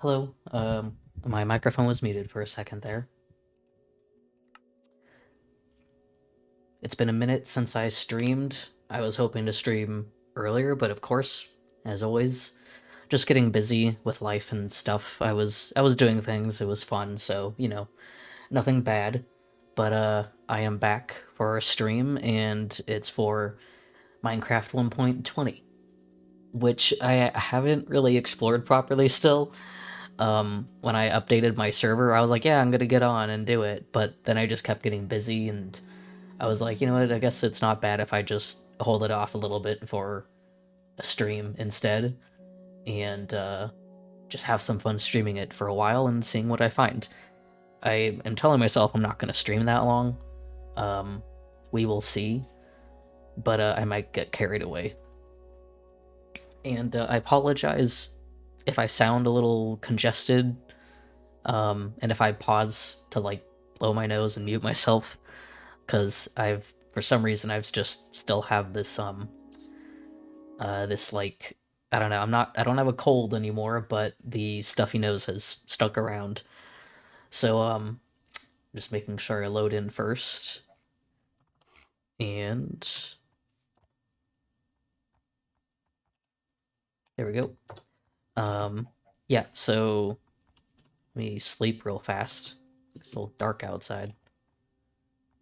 Hello. My microphone was muted for a second there. It's been a minute since I streamed. I was hoping to stream earlier, but of course, as always, just getting busy with life and stuff. I was doing things. It was fun, so, nothing bad. But I am back for a stream and it's for Minecraft 1.20, which I haven't really explored properly still. When I updated my server, I was like, yeah, I'm gonna get on and do it. But then I just kept getting busy, and I was like, you know what? I guess it's not bad if I just hold it off a little bit for a stream instead, and just have some fun streaming it for a while and seeing what I find. I am telling myself I'm not gonna stream that long. Um, we will see, but I might get carried away. And I apologize if I sound a little congested. And if I pause to like blow my nose and mute myself, because for some reason I've just still have this like, I don't know, I don't have a cold anymore, but the stuffy nose has stuck around. So just making sure I load in first. And there we go. Yeah, so let me sleep real fast. It's a little dark outside.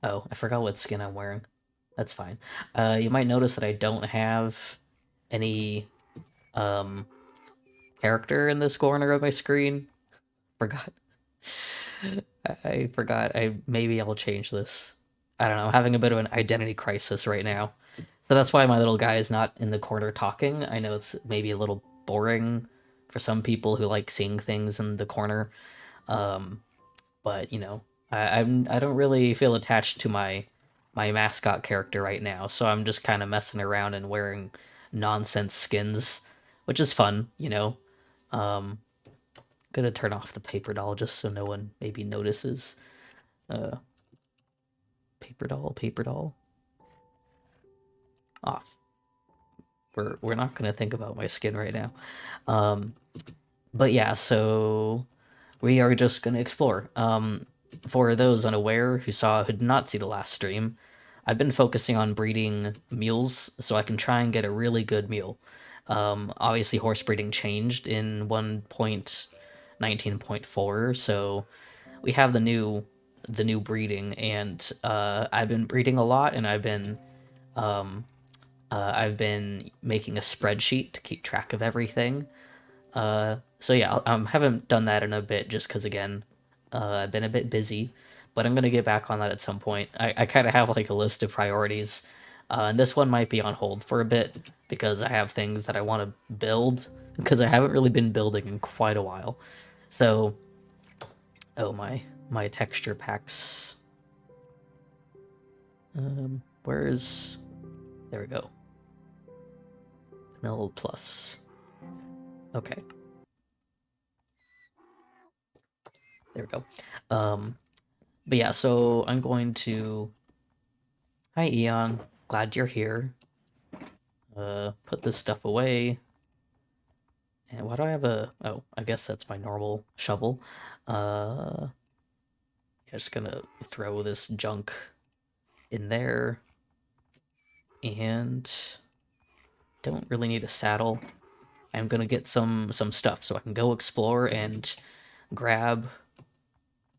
Oh, I forgot what skin I'm wearing. That's fine. You might notice that I don't have any um character in this corner of my screen. Forgot. I forgot. Maybe I'll change this. I don't know. I'm having a bit of an identity crisis right now. So that's why my little guy is not in the corner talking. I know it's maybe a little boring for some people who like seeing things in the corner. Um, but I don't really feel attached to my mascot character right now, so I'm just kind of messing around and wearing nonsense skins, which is fun. Um, Gonna turn off the paper doll just so no one maybe notices. Uh, paper doll, paper doll. Off. We're not gonna think about my skin right now. Um, but yeah, so we are just gonna explore. For those unaware who did not see the last stream, I've been focusing on breeding mules so I can try and get a really good mule. Obviously, horse breeding changed in 1.19.4, so we have the new breeding, and I've been breeding a lot, and um, I've been making a spreadsheet to keep track of everything. So yeah, I haven't done that in a bit just because again, I've been a bit busy, but I'm gonna get back on that at some point. I kind of have like a list of priorities, and this one might be on hold for a bit because I have things that I want to build because I haven't really been building in quite a while. So, oh my texture packs. Where's there we go. Vanilla plus. Okay, there we go. But yeah, so I'm going to. Hi, Eon. Glad you're here. Put this stuff away. And why do I have a... Oh, I guess that's my normal shovel. Yeah, just gonna throw this junk in there. And don't really need a saddle. I'm gonna get some stuff so I can go explore and grab...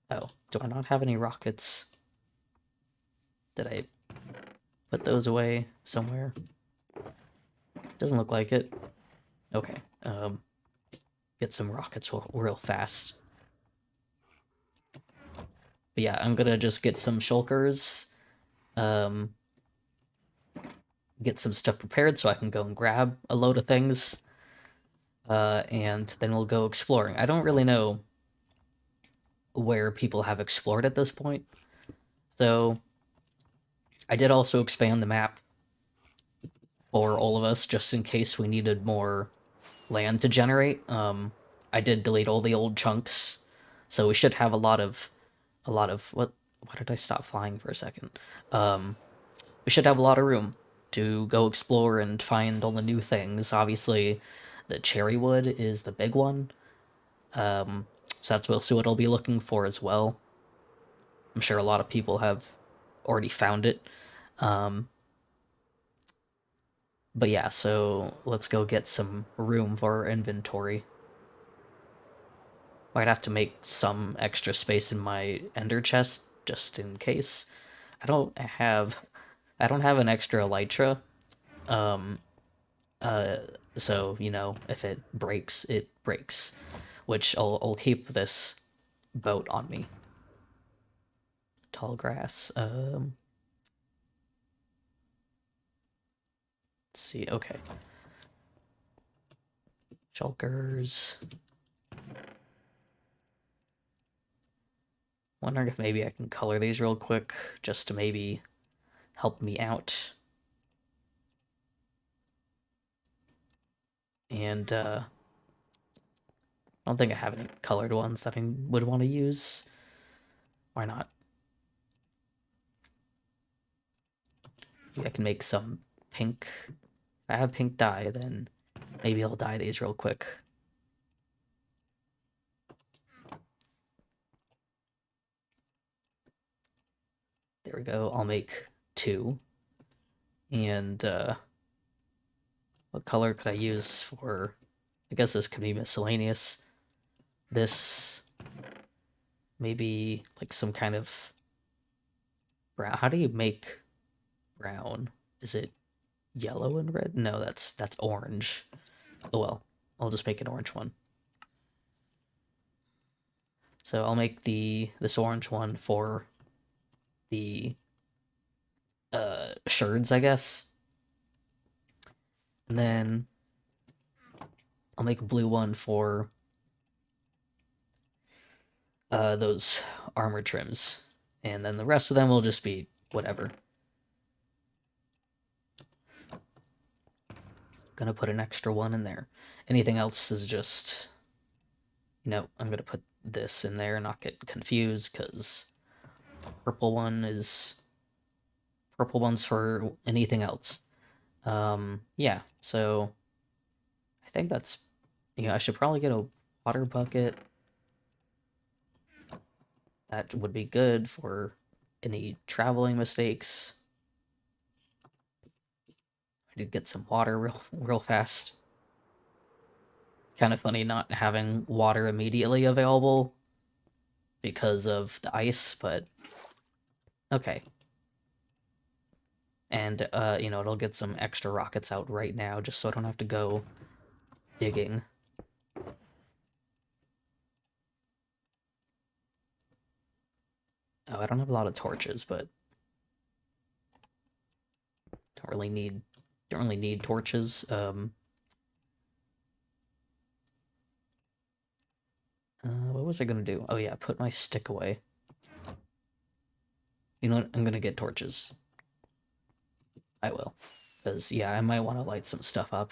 Oh, do I not have any rockets? Did I put those away somewhere? Doesn't look like it. Okay. Get some rockets real fast. But yeah, I'm gonna just get some shulkers, um, get some stuff prepared so I can go and grab a load of things, and then we'll go exploring. I don't really know where people have explored at this point, so I did also expand the map for all of us just in case we needed more land to generate. I did delete all the old chunks, so we should have a lot of what did I stop flying for a second? We should have a lot of room to go explore and find all the new things. Obviously, the cherry wood is the big one. So that's mostly what I'll be looking for as well. I'm sure a lot of people have already found it. Um, but yeah, so let's go get some room for our inventory. Might have to make some extra space in my ender chest just in case. I don't have I don't have an extra elytra. Um uh so, you know, if it breaks, it breaks. Which I'll keep this boat on me. Tall grass. Let's see. Okay. Shulkers. Wondering if maybe I can color these real quick just to maybe help me out. And I don't think I have any colored ones that I would want to use. Why not? Maybe I can make some pink. If I have pink dye, then maybe I'll dye these real quick. There we go. I'll make 2. And what color could I use for... I guess this could be miscellaneous. This... maybe like some kind of brown. How do you make brown? Is it yellow and red? No, that's orange. Oh well, I'll just make an orange one. So I'll make this orange one for the sherds, I guess. And then I'll make a blue one for those armor trims. And then the rest of them will just be whatever. Gonna put an extra one in there. Anything else is just, you know, I'm gonna put this in there and not get confused because purple one's for anything else. Yeah, so I think that's, you know, I should probably get a water bucket. That would be good for any traveling mistakes. I did get some water real fast. Kind of funny not having water immediately available because of the ice, but okay. And, you know, it'll get some extra rockets out right now just so I don't have to go digging. Oh, I don't have a lot of torches, but don't really need torches. What was I gonna do? Oh yeah, put my stick away. You know what? I'm gonna get torches. I will. Because, yeah, I might want to light some stuff up.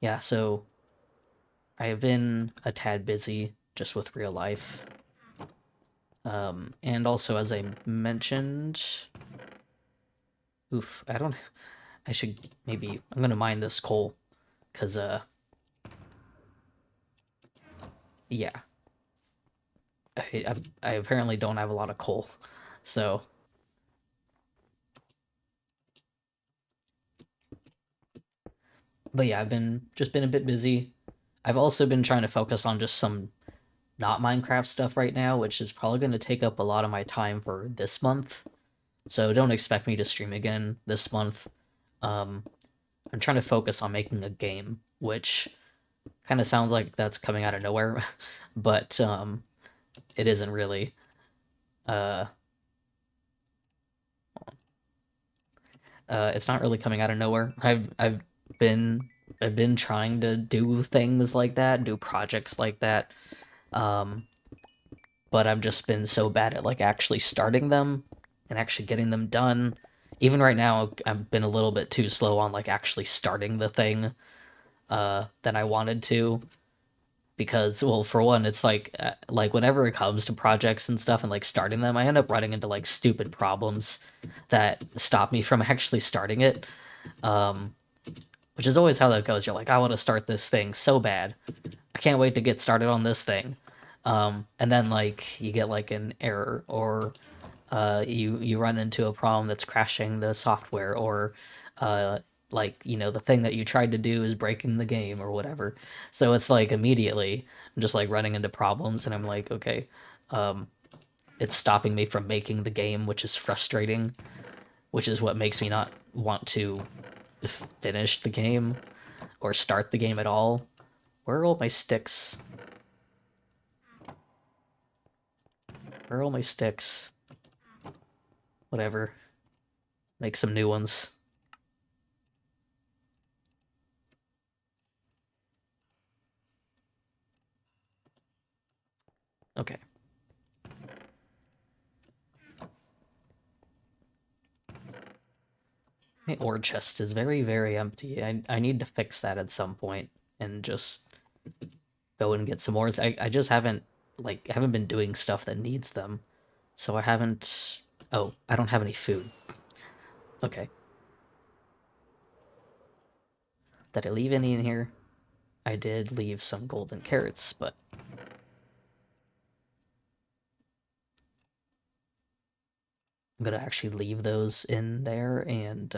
Yeah, so I have been a tad busy just with real life. And also, as I mentioned... Oof, I should maybe... I'm gonna mine this coal. Because, yeah. I apparently don't have a lot of coal. So... But yeah, I've just been a bit busy. I've also been trying to focus on just some not Minecraft stuff right now, which is probably going to take up a lot of my time for this month. So don't expect me to stream again this month. I'm trying to focus on making a game, which kind of sounds like that's coming out of nowhere, but it isn't really. It's not really coming out of nowhere. I've been trying to do things like that, do projects like that. But I've just been so bad at like actually starting them and actually getting them done. Even right now, I've been a little bit too slow on like actually starting the thing than I wanted to. Because, well, for one, it's like whenever it comes to projects and stuff and like starting them, I end up running into like stupid problems that stop me from actually starting it. which is always how that goes. You're like, I want to start this thing so bad. I can't wait to get started on this thing. And then like you get like an error, or you run into a problem that's crashing the software, or like the thing that you tried to do is breaking the game or whatever. So it's like immediately I'm just like running into problems, and I'm like, okay, it's stopping me from making the game, which is frustrating, which is what makes me not want to finish the game or start the game at all. Where are all my sticks? Where are all my sticks? Whatever. Make some new ones. Okay. My ore chest is very, very empty. I need to fix that at some point and just go and get some ores. I just haven't been doing stuff that needs them. So I haven't. Oh, I don't have any food. Okay. Did I leave any in here? I did leave some golden carrots, but I'm gonna actually leave those in there, and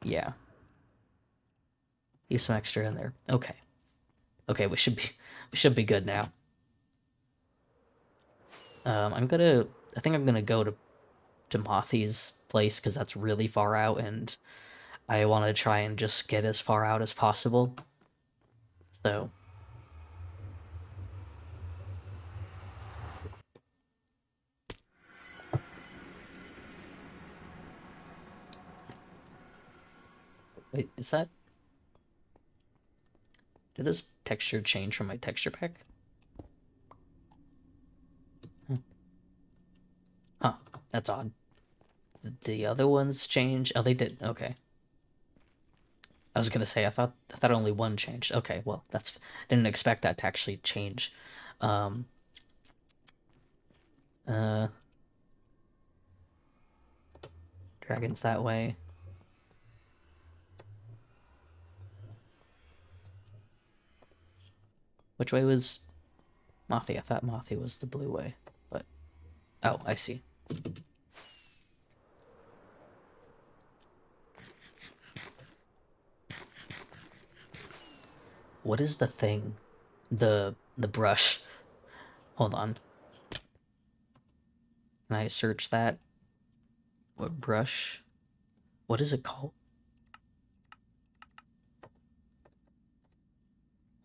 yeah, leave some extra in there. Okay. Okay, we should be good now. I think I'm gonna go to Mothy's place because that's really far out, and I want to try and just get as far out as possible. So, wait, is that... Did this texture change from my texture pack? Huh, that's odd. Did the other ones change? Oh, they did. Okay. I was gonna say I thought only one changed. Okay, well, that's... Didn't expect that to actually change. Um, uh, Dragons that way. Which way was Mothy? I thought Mothy was the blue way, but... Oh, I see. What is the thing? The brush. Hold on. Can I search that? What brush? What is it called?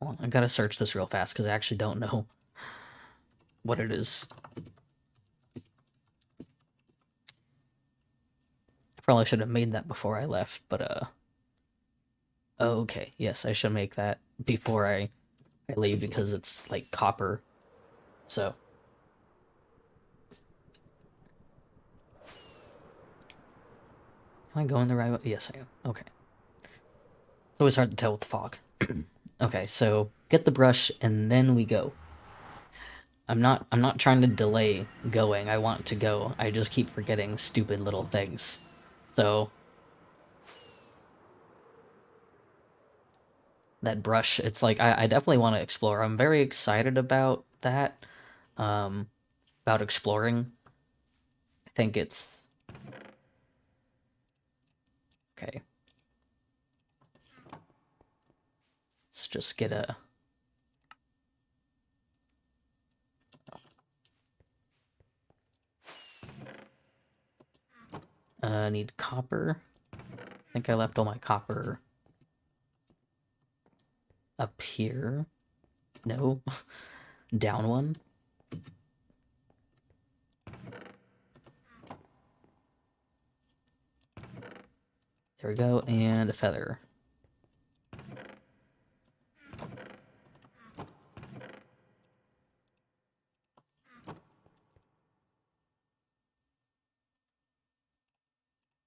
Hold on, I gotta search this real fast because I actually don't know what it is. I probably should have made that before I left, but oh, okay. Yes, I should make that before I leave because it's like copper. So am I going the right way? Yes, I am. Okay. It's always hard to tell with the fog. Okay, so get the brush and then we go. I'm not trying to delay going. I want to go. I just keep forgetting stupid little things. So that brush, it's like I definitely want to explore. I'm very excited about that. Um about exploring. I think it's okay. Let's just get a... need copper. I think I left all my copper up here. No. Down one. There we go, and a feather.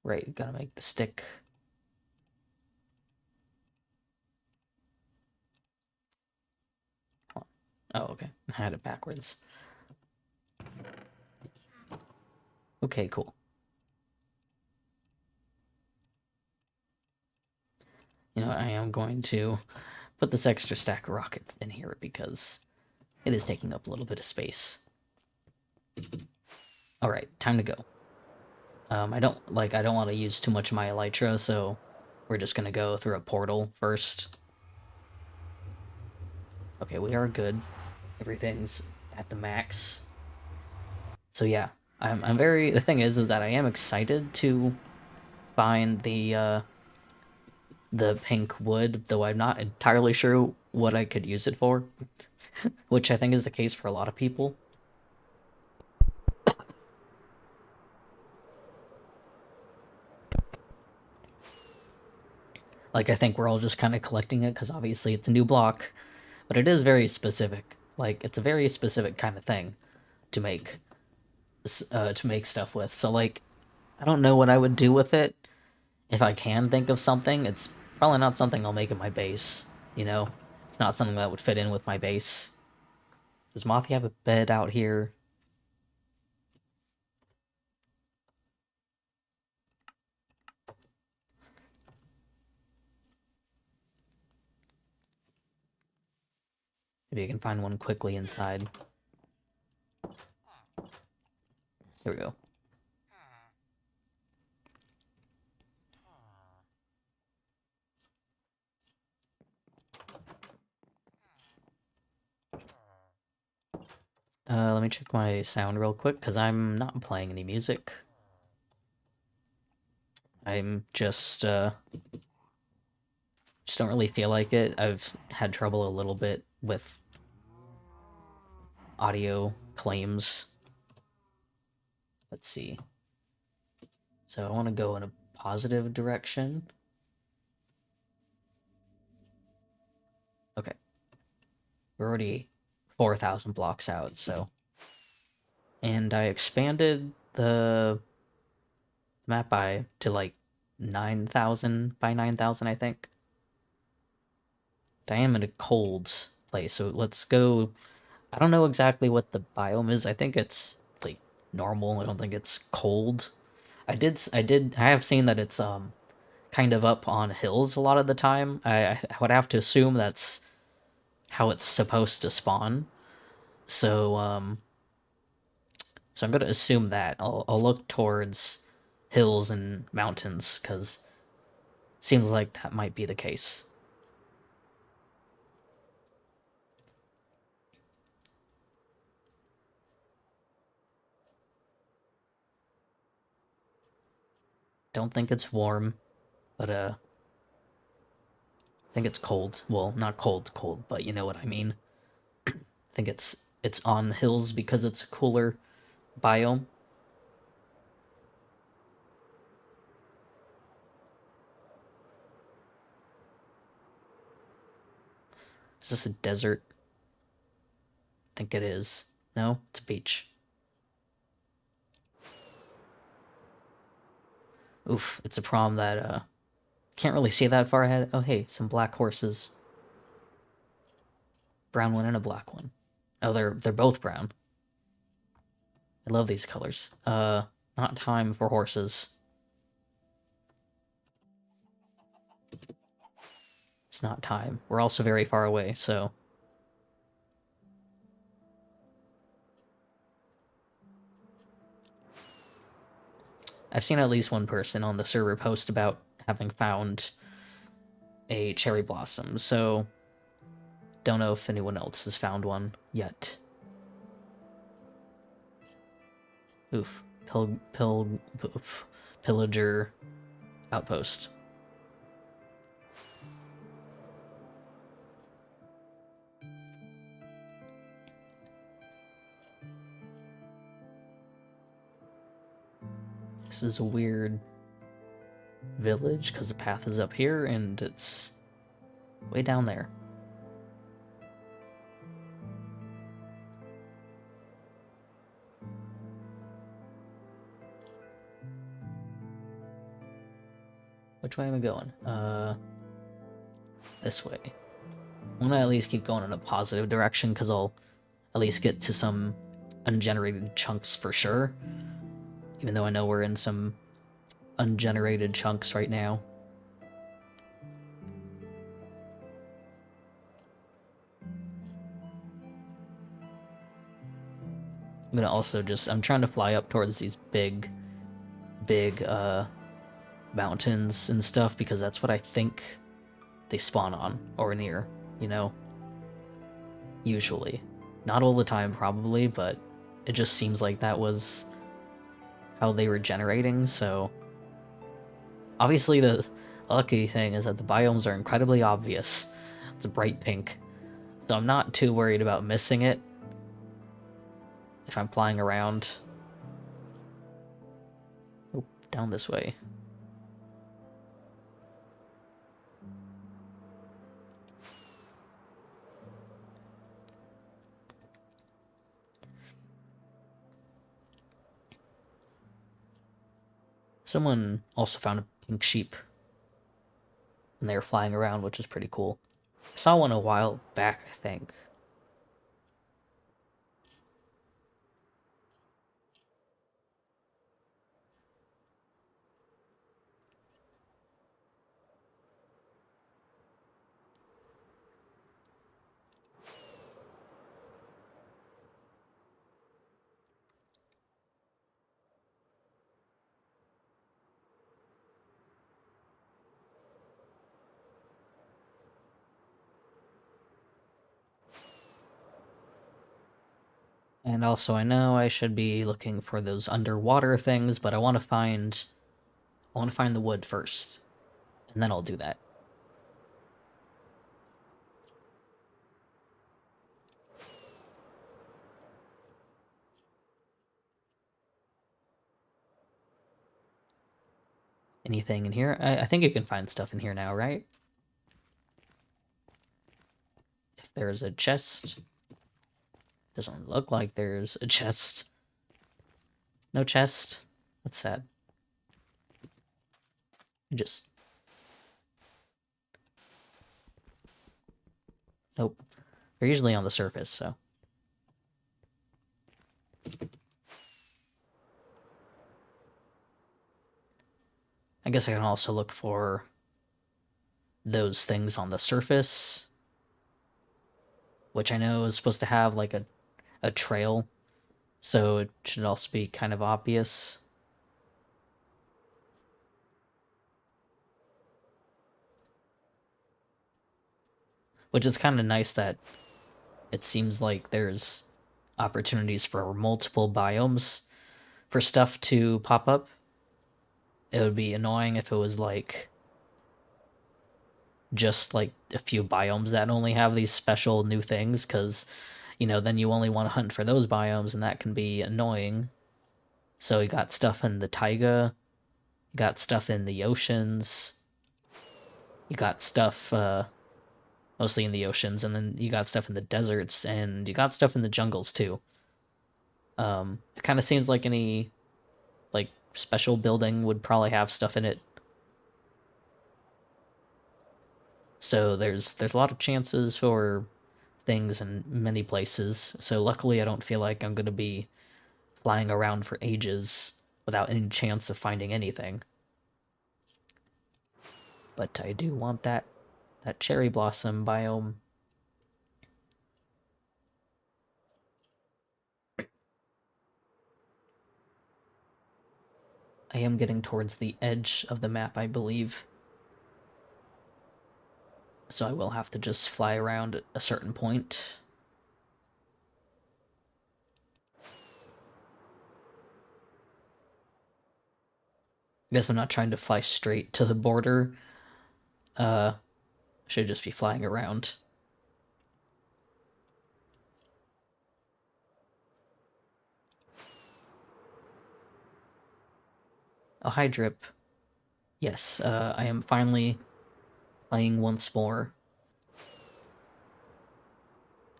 Right, gotta make the stick. Oh, okay. I had it backwards. Okay, cool. You know, I am going to put this extra stack of rockets in here because it is taking up a little bit of space. Alright, time to go. I don't want to use too much of my elytra, so we're just gonna go through a portal first. Okay, we are good. Everything's at the max. So yeah, I'm very. The thing is that I am excited to find the pink wood, though I'm not entirely sure what I could use it for, which I think is the case for a lot of people. Like, I think we're all just kind of collecting it because obviously it's a new block, but it is very specific. Like, it's a very specific kind of thing to make stuff with. So like, I don't know what I would do with it. If I can think of something, it's probably not something I'll make in my base. You know, it's not something that would fit in with my base. Does Mothi have a bed out here? Maybe I can find one quickly inside. Here we go. Let me check my sound real quick, because I'm not playing any music. I'm just don't really feel like it. I've had trouble a little bit with audio claims. Let's see. So I want to go in a positive direction. Okay. We're already 4,000 blocks out, so. And I expanded the map to like 9,000 by 9,000, I think. I am in a cold place, so let's go. I don't know exactly what the biome is. I think it's like normal. I don't think it's cold. I have seen that it's kind of up on hills a lot of the time. I would have to assume that's how it's supposed to spawn. So so I'm gonna assume that I'll look towards hills and mountains because seems like that might be the case. Don't think it's warm, but I think it's cold. Well, not cold, cold, but you know what I mean. I think it's on hills because it's a cooler biome. Is this a desert? I think it is. No, it's a beach. Oof, it's a problem that can't really see that far ahead. Oh hey, some black horses. Brown one and a black one. Oh, they're both brown. I love these colors. Not time for horses. It's not time. We're also very far away, so I've seen at least one person on the server post about having found a cherry blossom, so don't know if anyone else has found one yet. Oof. Pillager outpost. This is a weird village because the path is up here and it's way down there. Which way am I going? This way. I'm gonna at least keep going in a positive direction because I'll at least get to some ungenerated chunks for sure. Even though I know we're in some ungenerated chunks right now. I'm gonna also I'm trying to fly up towards these big mountains and stuff because that's what I think they spawn on or near, you know? Usually. Not all the time, probably, but it just seems like that was how they were generating, so. Obviously, the lucky thing is that the biomes are incredibly obvious. It's a bright pink, so I'm not too worried about missing it if I'm flying around. Oh, down this way. Someone also found a pink sheep when they were flying around, which is pretty cool. I saw one a while back, I think. And also, I know I should be looking for those underwater things, but I want to find the wood first, and then I'll do that. Anything in here? I think you can find stuff in here now, right? If there's a chest. Doesn't look like there's a chest. No chest. That's sad. Just... Nope. They're usually on the surface, so... I guess I can also look for those things on the surface, which I know is supposed to have like a trail, so it should also be kind of obvious. Which is kind of nice that it seems like there's opportunities for multiple biomes for stuff to pop up. It would be annoying if it was like just like a few biomes that only have these special new things, because then you only want to hunt for those biomes, and that can be annoying. So you got stuff in the taiga, you got stuff in the oceans, you got stuff mostly in the oceans, and then you got stuff in the deserts, and you got stuff in the jungles too. It kind of seems like any like special building would probably have stuff in it. So there's a lot of chances for things in many places. So luckily I don't feel like I'm going to be flying around for ages without any chance of finding anything. But I do want that cherry blossom biome. I am getting towards the edge of the map, I believe. So I will have to just fly around at a certain point. I guess I'm not trying to fly straight to the border. Should just be flying around. Oh, hi, Drip. Yes, I am finally playing once more.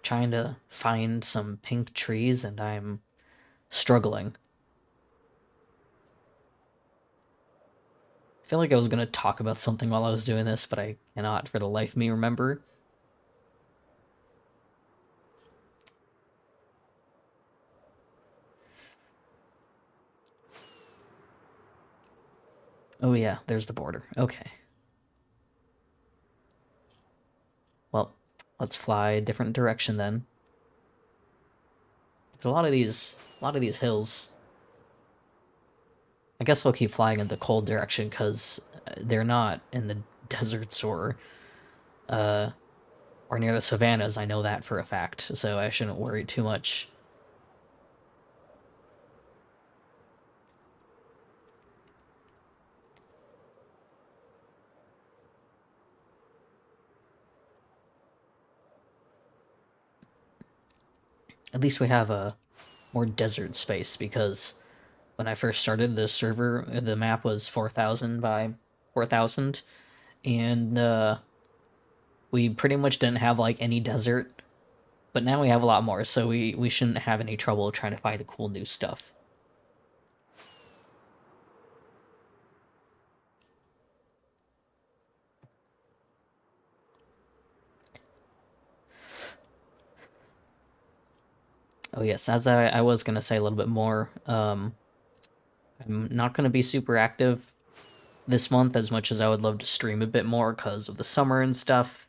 Trying to find some pink trees, and I'm struggling. I feel like I was gonna talk about something while I was doing this, but I cannot for the life of me remember. Oh yeah, there's the border. Okay. Well, let's fly a different direction then. A lot of these hills. I guess they'll keep flying in the cold direction because they're not in the deserts uh, or near the savannas. I know that for a fact, so I shouldn't worry too much. At least we have a more desert space because when I first started this server, the map was 4,000 by 4,000, and we pretty much didn't have like any desert. But now we have a lot more, so we shouldn't have any trouble trying to find the cool new stuff. Oh yes, as I was gonna say a little bit more, I'm not gonna be super active this month as much as I would love to stream a bit more because of the summer and stuff.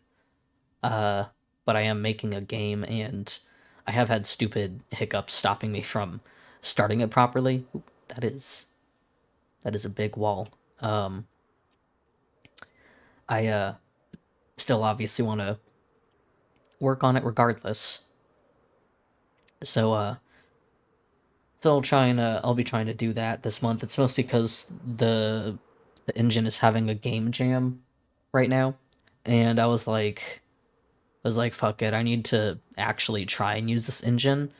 Uh, but I am making a game, and I have had stupid hiccups stopping me from starting it properly. Oop, that is a big wall. Um, I still obviously want to work on it regardless. So so I'll be trying to do that this month. It's mostly because the engine is having a game jam right now, and I was like, fuck it, I need to actually try and use this engine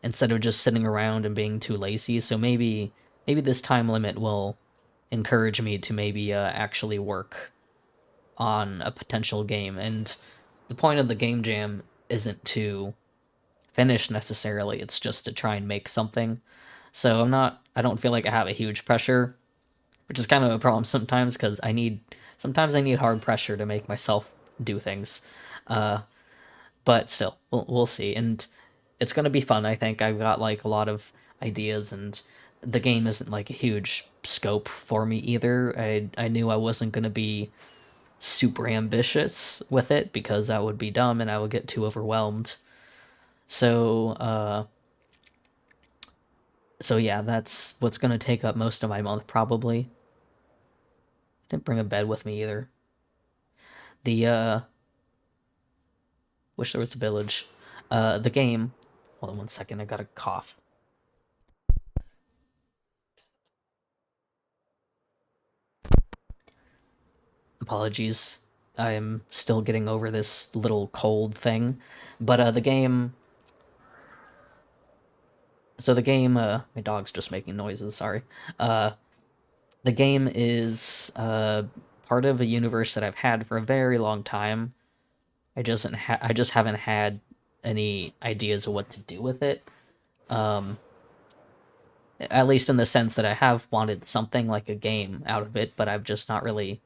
instead of just sitting around and being too lazy. So maybe this time limit will encourage me to maybe actually work on a potential game. And the point of the game jam isn't to finish necessarily; it's just to try and make something. So I don't feel like I have a huge pressure, which is kind of a problem sometimes because sometimes I need hard pressure to make myself do things. Uh, but still, we'll see. And it's going to be fun, I think. I've got like a lot of ideas, and the game isn't like a huge scope for me either. I knew I wasn't going to be super ambitious with it because that would be dumb and I would get too overwhelmed. So, so yeah, that's what's going to take up most of my month probably. Didn't bring a bed with me either. The wish there was a village. The game. Hold on one second. I got a cough. Apologies. I'm still getting over this little cold thing, but the game. So the game. My dog's just making noises. Sorry. Uh, the game is part of a universe that I've had for a very long time. I just haven't had any ideas of what to do with it. Um, at least in the sense that I have wanted something like a game out of it, but I've just not really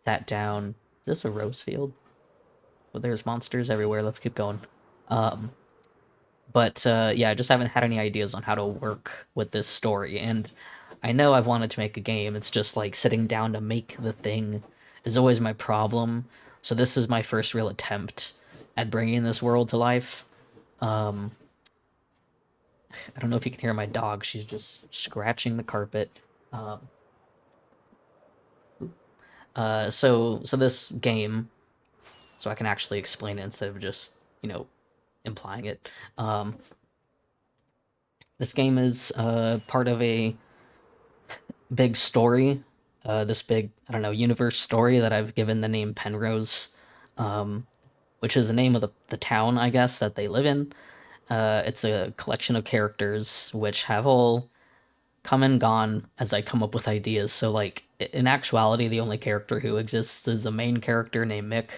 sat down. Is this a rose field? Well, there's monsters everywhere. Let's keep going. Um, but yeah, I just haven't had any ideas on how to work with this story, and I know I've wanted to make a game. It's just like sitting down to make the thing is always my problem. So this is my first real attempt at bringing this world to life. Um, I don't know if you can hear my dog. She's just scratching the carpet. Um, so this game, so I can actually explain it instead of just implying it. This game is part of a big story, this big, I don't know, universe story that I've given the name Penrose, um, which is the name of the town, I guess, that they live in. It's a collection of characters which have all come and gone as I come up with ideas. So, like, in actuality, the only character who exists is the main character named Mick,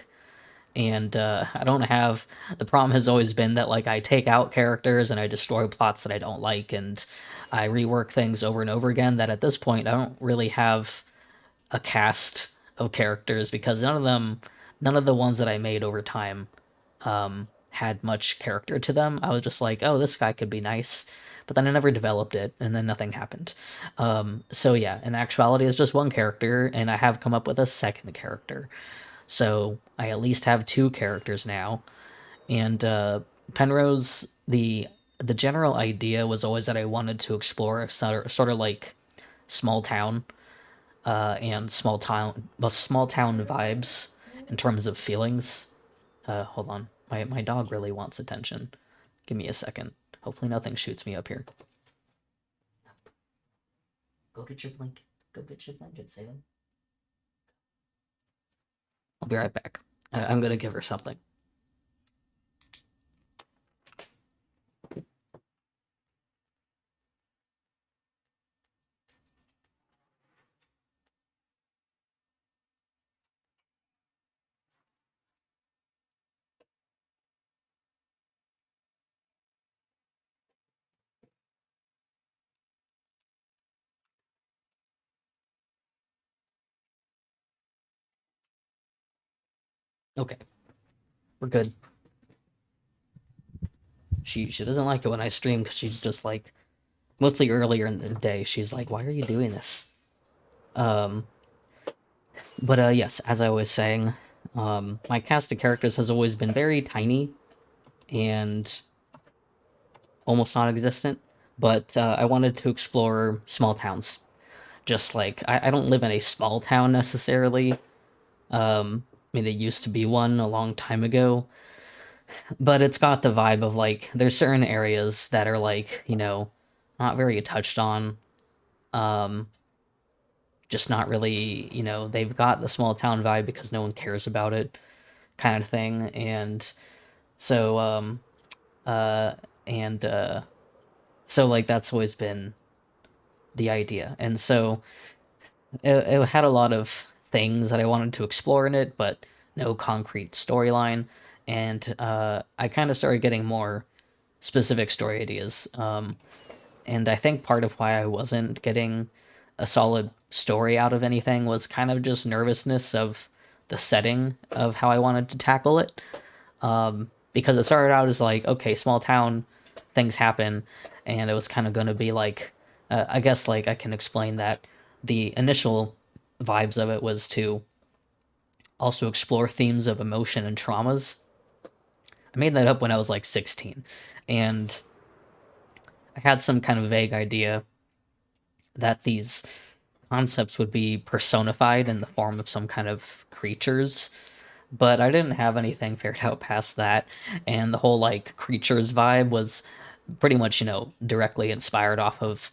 and I don't have the problem has always been that like I take out characters and I destroy plots that I don't like and I rework things over and over again. That at this point I don't really have a cast of characters because none of the ones that I made over time had much character to them. I was just like, oh, this guy could be nice, but then I never developed it, and then nothing happened. So yeah, in actuality, it's just one character, and I have come up with a second character. So I at least have two characters now. And Penrose, the the general idea was always that I wanted to explore sort of like small town and small town vibes in terms of feelings. Hold on, my dog really wants attention. Give me a second. Hopefully nothing shoots me up here. Go get your blanket. Go get your blanket, Salem. I'll be right back. I'm gonna give her something. Okay, we're good. She doesn't like it when I stream because she's just like mostly earlier in the day. She's like, "Why are you doing this?" Um, but yes, as I was saying, my cast of characters has always been very tiny and almost non-existent. But I wanted to explore small towns. Just like I don't live in a small town necessarily. I mean, it used to be one a long time ago, but it's got the vibe of like there's certain areas that are like not very touched on, um, just not really they've got the small town vibe because no one cares about it kind of thing, and so uh and so like that's always been the idea, and so it had a lot of things that I wanted to explore in it, but no concrete storyline, and I kind of started getting more specific story ideas. And I think part of why I wasn't getting a solid story out of anything was kind of just nervousness of the setting of how I wanted to tackle it. Because it started out as like, okay, small town, things happen, and it was kind of going to be like, I guess like I can explain that the initial vibes of it was to also explore themes of emotion and traumas. I made that up when I was like 16, and I had some kind of vague idea that these concepts would be personified in the form of some kind of creatures, but I didn't have anything figured out past that, and the whole like creatures vibe was pretty much directly inspired off of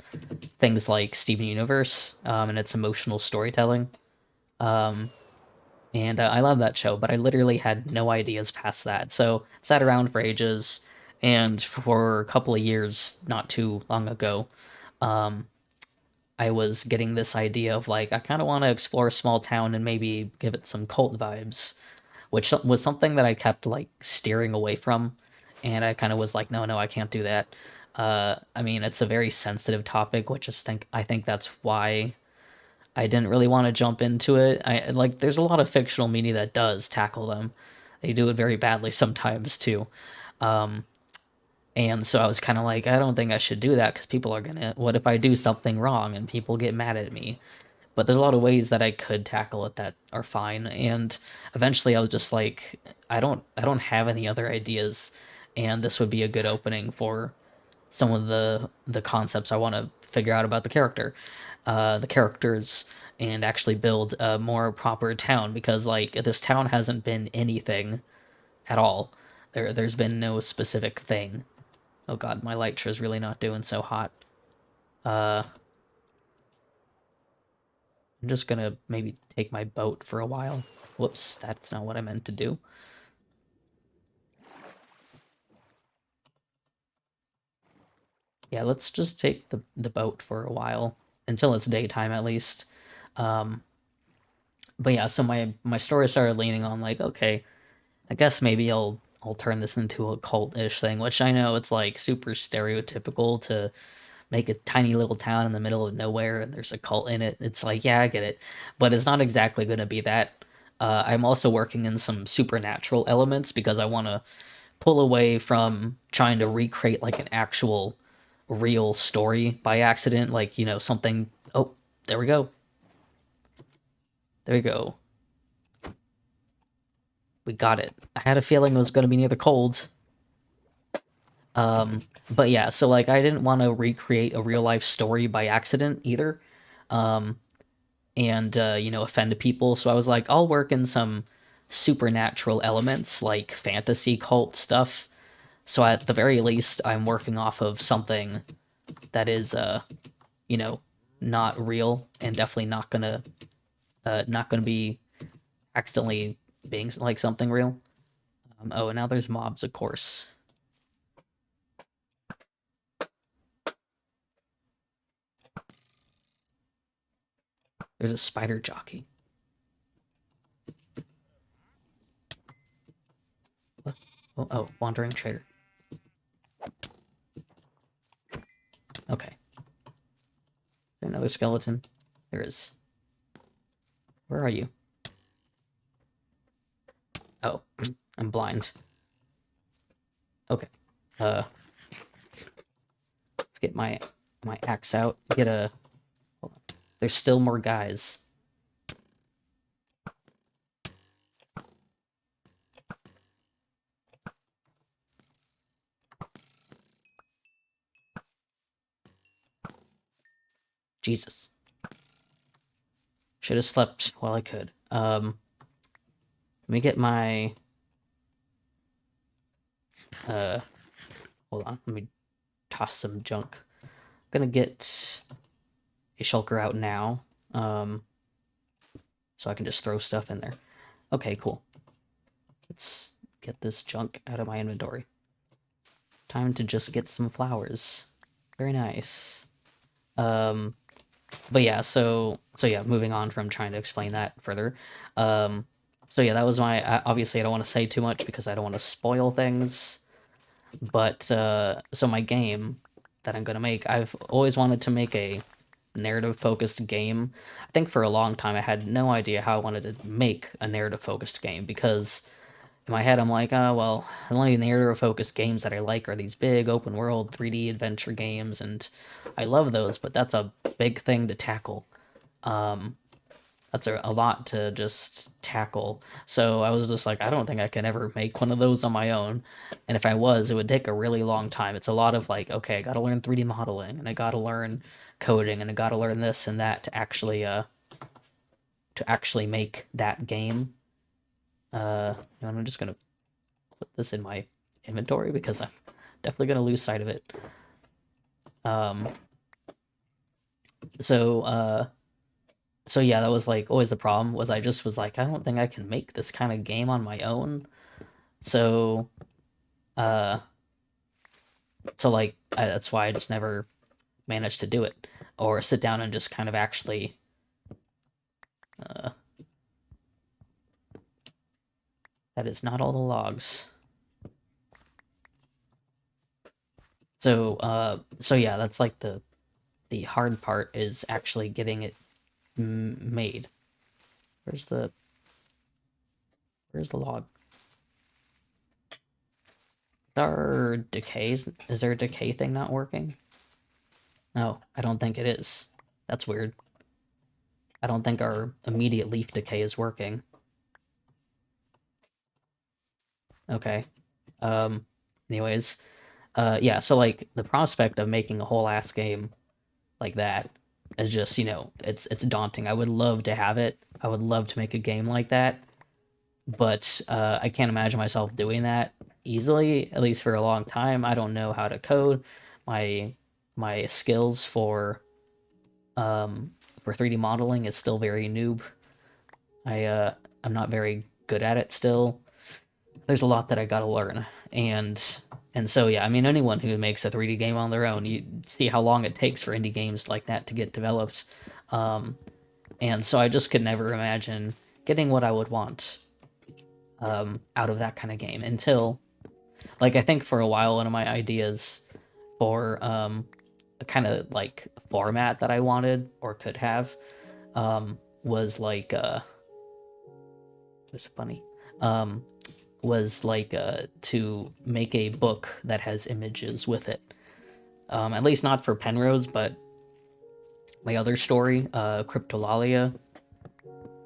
things like Steven Universe, and its emotional storytelling. And I love that show, but I literally had no ideas past that. So sat around for ages, and for a couple of years, not too long ago, I was getting this idea of like I kind of want to explore a small town and maybe give it some cult vibes, which was something that I kept like steering away from, and I kind of was like, no, no, I can't do that. I mean, it's a very sensitive topic, which is I think that's why I didn't really want to jump into it. I like there's a lot of fictional media that does tackle them. They do it very badly sometimes too. And so I was kind of like, I don't think I should do that because people are gonna. What if I do something wrong and people get mad at me? But there's a lot of ways that I could tackle it that are fine. And eventually, I was just like, I don't have any other ideas, and this would be a good opening for some of the concepts I want to figure out about the characters, and actually build a more proper town because like this town hasn't been anything at all. There's been no specific thing. Oh god, my Lytra is really not doing so hot. Uh, I'm just gonna maybe take my boat for a while. Whoops, that's not what I meant to do. Yeah, let's just take the boat for a while until it's daytime at least. Um, but yeah, so my story started leaning on like, okay, I guess maybe I'll turn this into a cult-ish thing, which I know it's like super stereotypical to make a tiny little town in the middle of nowhere and there's a cult in it. It's like, yeah, I get it, but it's not exactly going to be that. I'm also working in some supernatural elements because I want to pull away from trying to recreate like an actual real story by accident, like something. Oh, there we go. There we go. We got it. I had a feeling it was going to be near the cold. But yeah, so like I didn't want to recreate a real life story by accident either, and you know, offend people. So I was like, I'll work in some supernatural elements like fantasy cult stuff. So at the very least, I'm working off of something that is, you know, not real and definitely not gonna be accidentally being like something real. Oh, and now there's mobs, of course. There's a spider jockey. What? Oh, wandering trader. Okay. Another skeleton. There is. Where are you? Oh, I'm blind. Okay. Uh, let's get my axe out. Get a. Hold on. There's still more guys. Jesus. Should have slept while I could. Let me get my. Uh, hold on. Let me toss some junk. I'm gonna get a shulker out now. So I can just throw stuff in there. Okay, cool. Let's get this junk out of my inventory. Time to just get some flowers. Very nice. But yeah, so yeah, moving on from trying to explain that further. So yeah, that was my. Obviously, I don't want to say too much because I don't want to spoil things. But so my game that I'm gonna make, I've always wanted to make a narrative focused game. I think for a long time I had no idea how I wanted to make a narrative focused game because in my head I'm like, oh well, the only narrative focused games that I like are these big open world 3D adventure games, and I love those, but that's a big thing to tackle. That's a lot to just tackle. So I was just like, I don't think I can ever make one of those on my own. And if I was, it would take a really long time. It's a lot of like, okay, I got to learn 3D modeling and I got to learn coding and I got to learn this and that to actually make that game. You know, I'm just gonna put this in my inventory because I'm definitely gonna lose sight of it. Um, so so yeah, that was like always the problem was I just was like, I don't think I can make this kind of game on my own. So uh so like that's why I just never managed to do it or sit down and just kind of actually uh that is not all the logs. So yeah, that's like the hard part is actually getting it made. Where's the log? Our decays, is there a decay thing not working? No, I don't think it is. That's weird. I don't think our immediate leaf decay is working. Okay. Um, anyways, yeah, so like the prospect of making a whole ass game like that is just, you know, it's daunting. I would love to have it. I would love to make a game like that, but I can't imagine myself doing that easily, at least for a long time. I don't know how to code. My skills for 3D modeling is still very noob. I'm not very good at it still. There's a lot that I gotta learn, and so yeah, I mean anyone who makes a 3D game on their own, you see how long it takes for indie games like that to get developed, um, and so I just could never imagine getting what I would want out of that kind of game until, like, I think for a while one of my ideas for a kind of like format that I wanted or could have was like was funny. Um, was like to make a book that has images with it. At least not for Penrose, but my other story, Cryptolalia,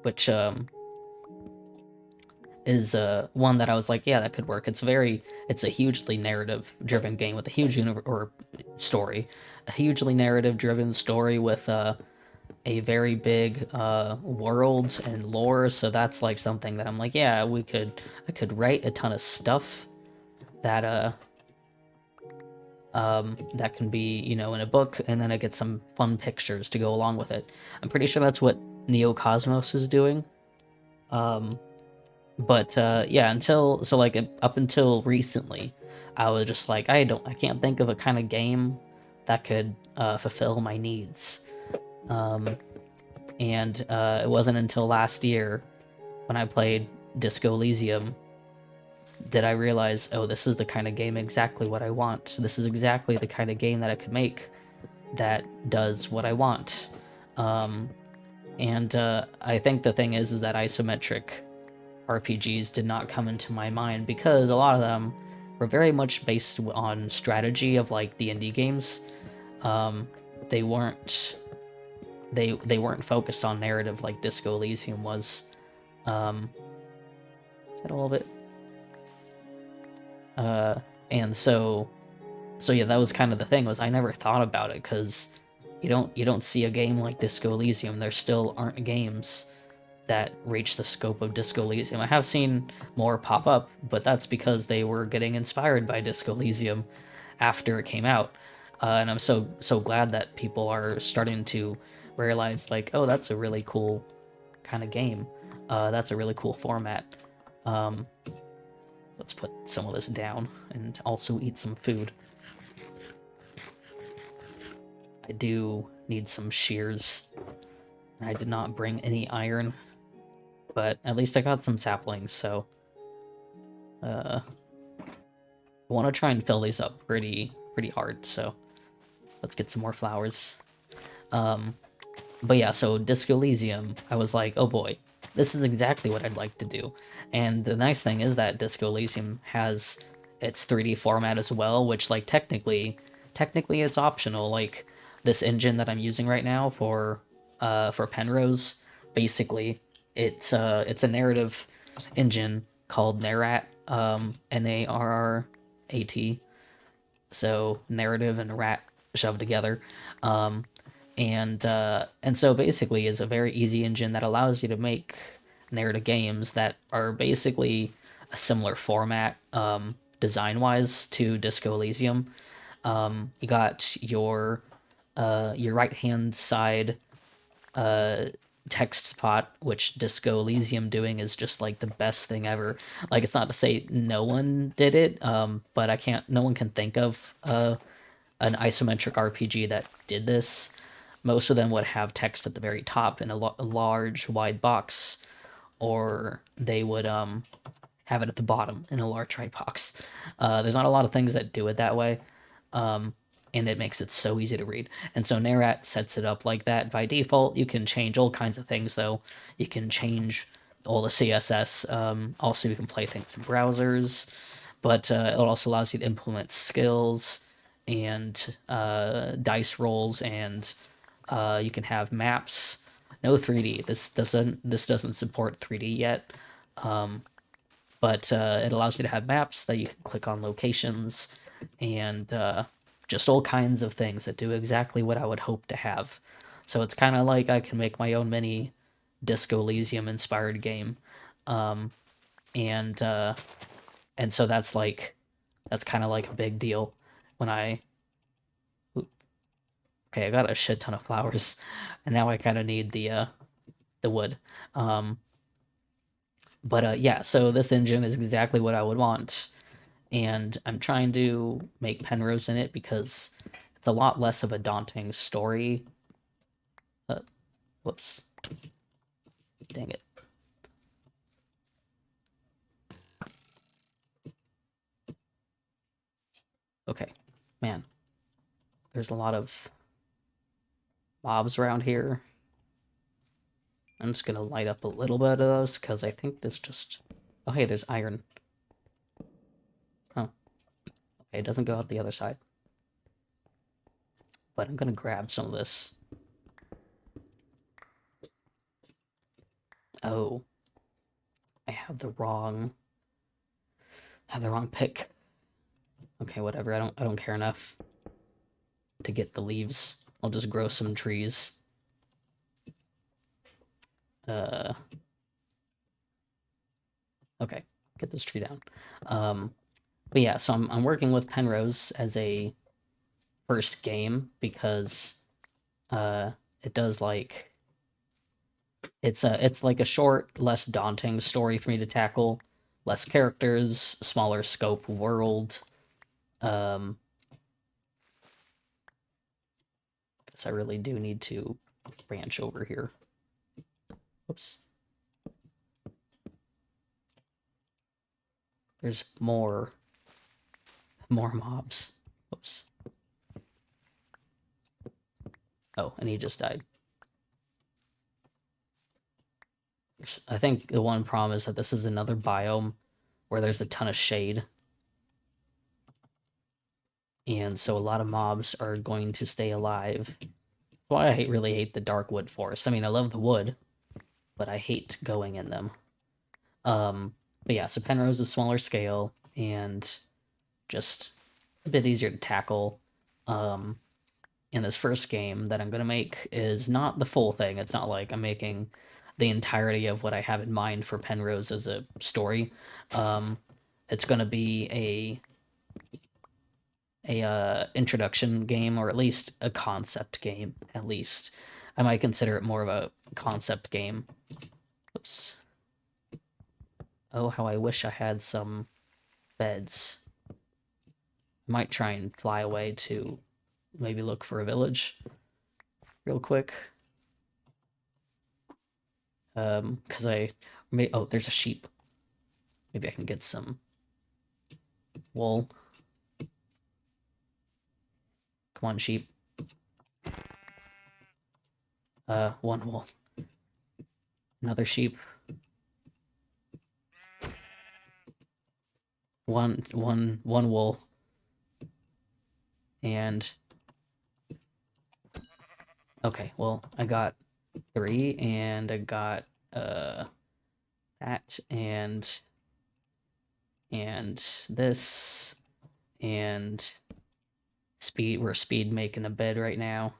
which is one that I was like, yeah, that could work. It's a hugely narrative-driven game with a huge or story, a hugely narrative-driven story with a very big world and lore. So that's like something that I'm like, yeah, I could write a ton of stuff that that can be, you know, in a book, and then I get some fun pictures to go along with it. I'm pretty sure that's what Neocosmos is doing. Um, but yeah, up until recently, I was just like, I can't think of a kind of game that could fulfill my needs. Um, and it wasn't until last year when I played Disco Elysium did I realize, oh, this is the kind of game exactly what I want. This is exactly the kind of game that I could make that does what I want. Um, and I think the thing is that isometric RPGs did not come into my mind because a lot of them were very much based on strategy of like the indie games. Um, they weren't they weren't focused on narrative like Disco Elysium was. Is that all of it? And so yeah, that was kind of the thing, was I never thought about it because you don't see a game like Disco Elysium. There still aren't games that reach the scope of Disco Elysium. I have seen more pop up, but that's because they were getting inspired by Disco Elysium after it came out. And I'm so glad that people are starting to realize like, oh, that's a really cool kind of game. That's a really cool format. Um, let's put some of this down and also eat some food. I do need some shears. I did not bring any iron, but at least I got some saplings, so I want to try and fill these up pretty hard, so let's get some more flowers. Um, but yeah, so Disco Elysium, I was like, oh boy, this is exactly what I'd like to do. And the nice thing is that Disco Elysium has its 3D format as well, which like technically it's optional. Like this engine that I'm using right now for Penrose, basically it's a narrative engine called Narrat, Narrat, so narrative and rat shoved together. Um, and so basically is a very easy engine that allows you to make narrative games that are basically a similar format, design wise, to Disco Elysium. You got your right hand side text spot, which Disco Elysium doing is just like the best thing ever. Like, it's not to say no one did it, but no one can think of an isometric RPG that did this. Most of them would have text at the very top in a large wide box, or they would have it at the bottom in a large wide box. There's not a lot of things that do it that way, and it makes it so easy to read. And so Narrat sets it up like that by default. You can change all kinds of things though. You can change all the CSS. Also, you can play things in browsers, but it also allows you to implement skills and dice rolls, and you can have maps. No 3D. This doesn't support 3D yet, but it allows you to have maps that you can click on locations, and just all kinds of things that do exactly what I would hope to have. So it's kind of like I can make my own mini Disco Elysium inspired game, and so that's kind of like a big deal when I okay, I got a shit ton of flowers, and now I kind of need the wood. Um, but yeah, so this engine is exactly what I would want, and I'm trying to make Penrose in it because it's a lot less of a daunting story. Whoops, dang it. Okay, man, there's a lot of mobs around here. I'm just gonna light up a little bit of those because I think this just. Oh, hey, there's iron. Oh, okay, it doesn't go out the other side. But I'm gonna grab some of this. Oh, I have the wrong pick. Okay, whatever. I don't care enough to get the leaves. I'll just grow some trees. Okay, get this tree down. But yeah, so I'm working with Penrose as a first game because it does like it's like a short, less daunting story for me to tackle, less characters, smaller scope world. Guess I really do need to branch over here. Oops. There's more mobs. Oops. Oh, and he just died. I think the one problem is that this is another biome where there's a ton of shade. And so a lot of mobs are going to stay alive. That's why I really hate the dark wood forests. I mean, I love the wood, but I hate going in them. But yeah, so Penrose is smaller scale and just a bit easier to tackle. And this first game that I'm going to make is not the full thing. It's not like I'm making the entirety of what I have in mind for Penrose as a story. It's going to be a introduction game, or at least a concept game. At least I might consider it more of a concept game. Oops. Oh, how I wish I had some beds. I might try and fly away to maybe look for a village real quick. Because oh, there's a sheep. Maybe I can get some wool. Come on, sheep. One wool. Another sheep. One wool. And okay, well, I got 3, and I got that and this and speed. We're speed making a bed right now.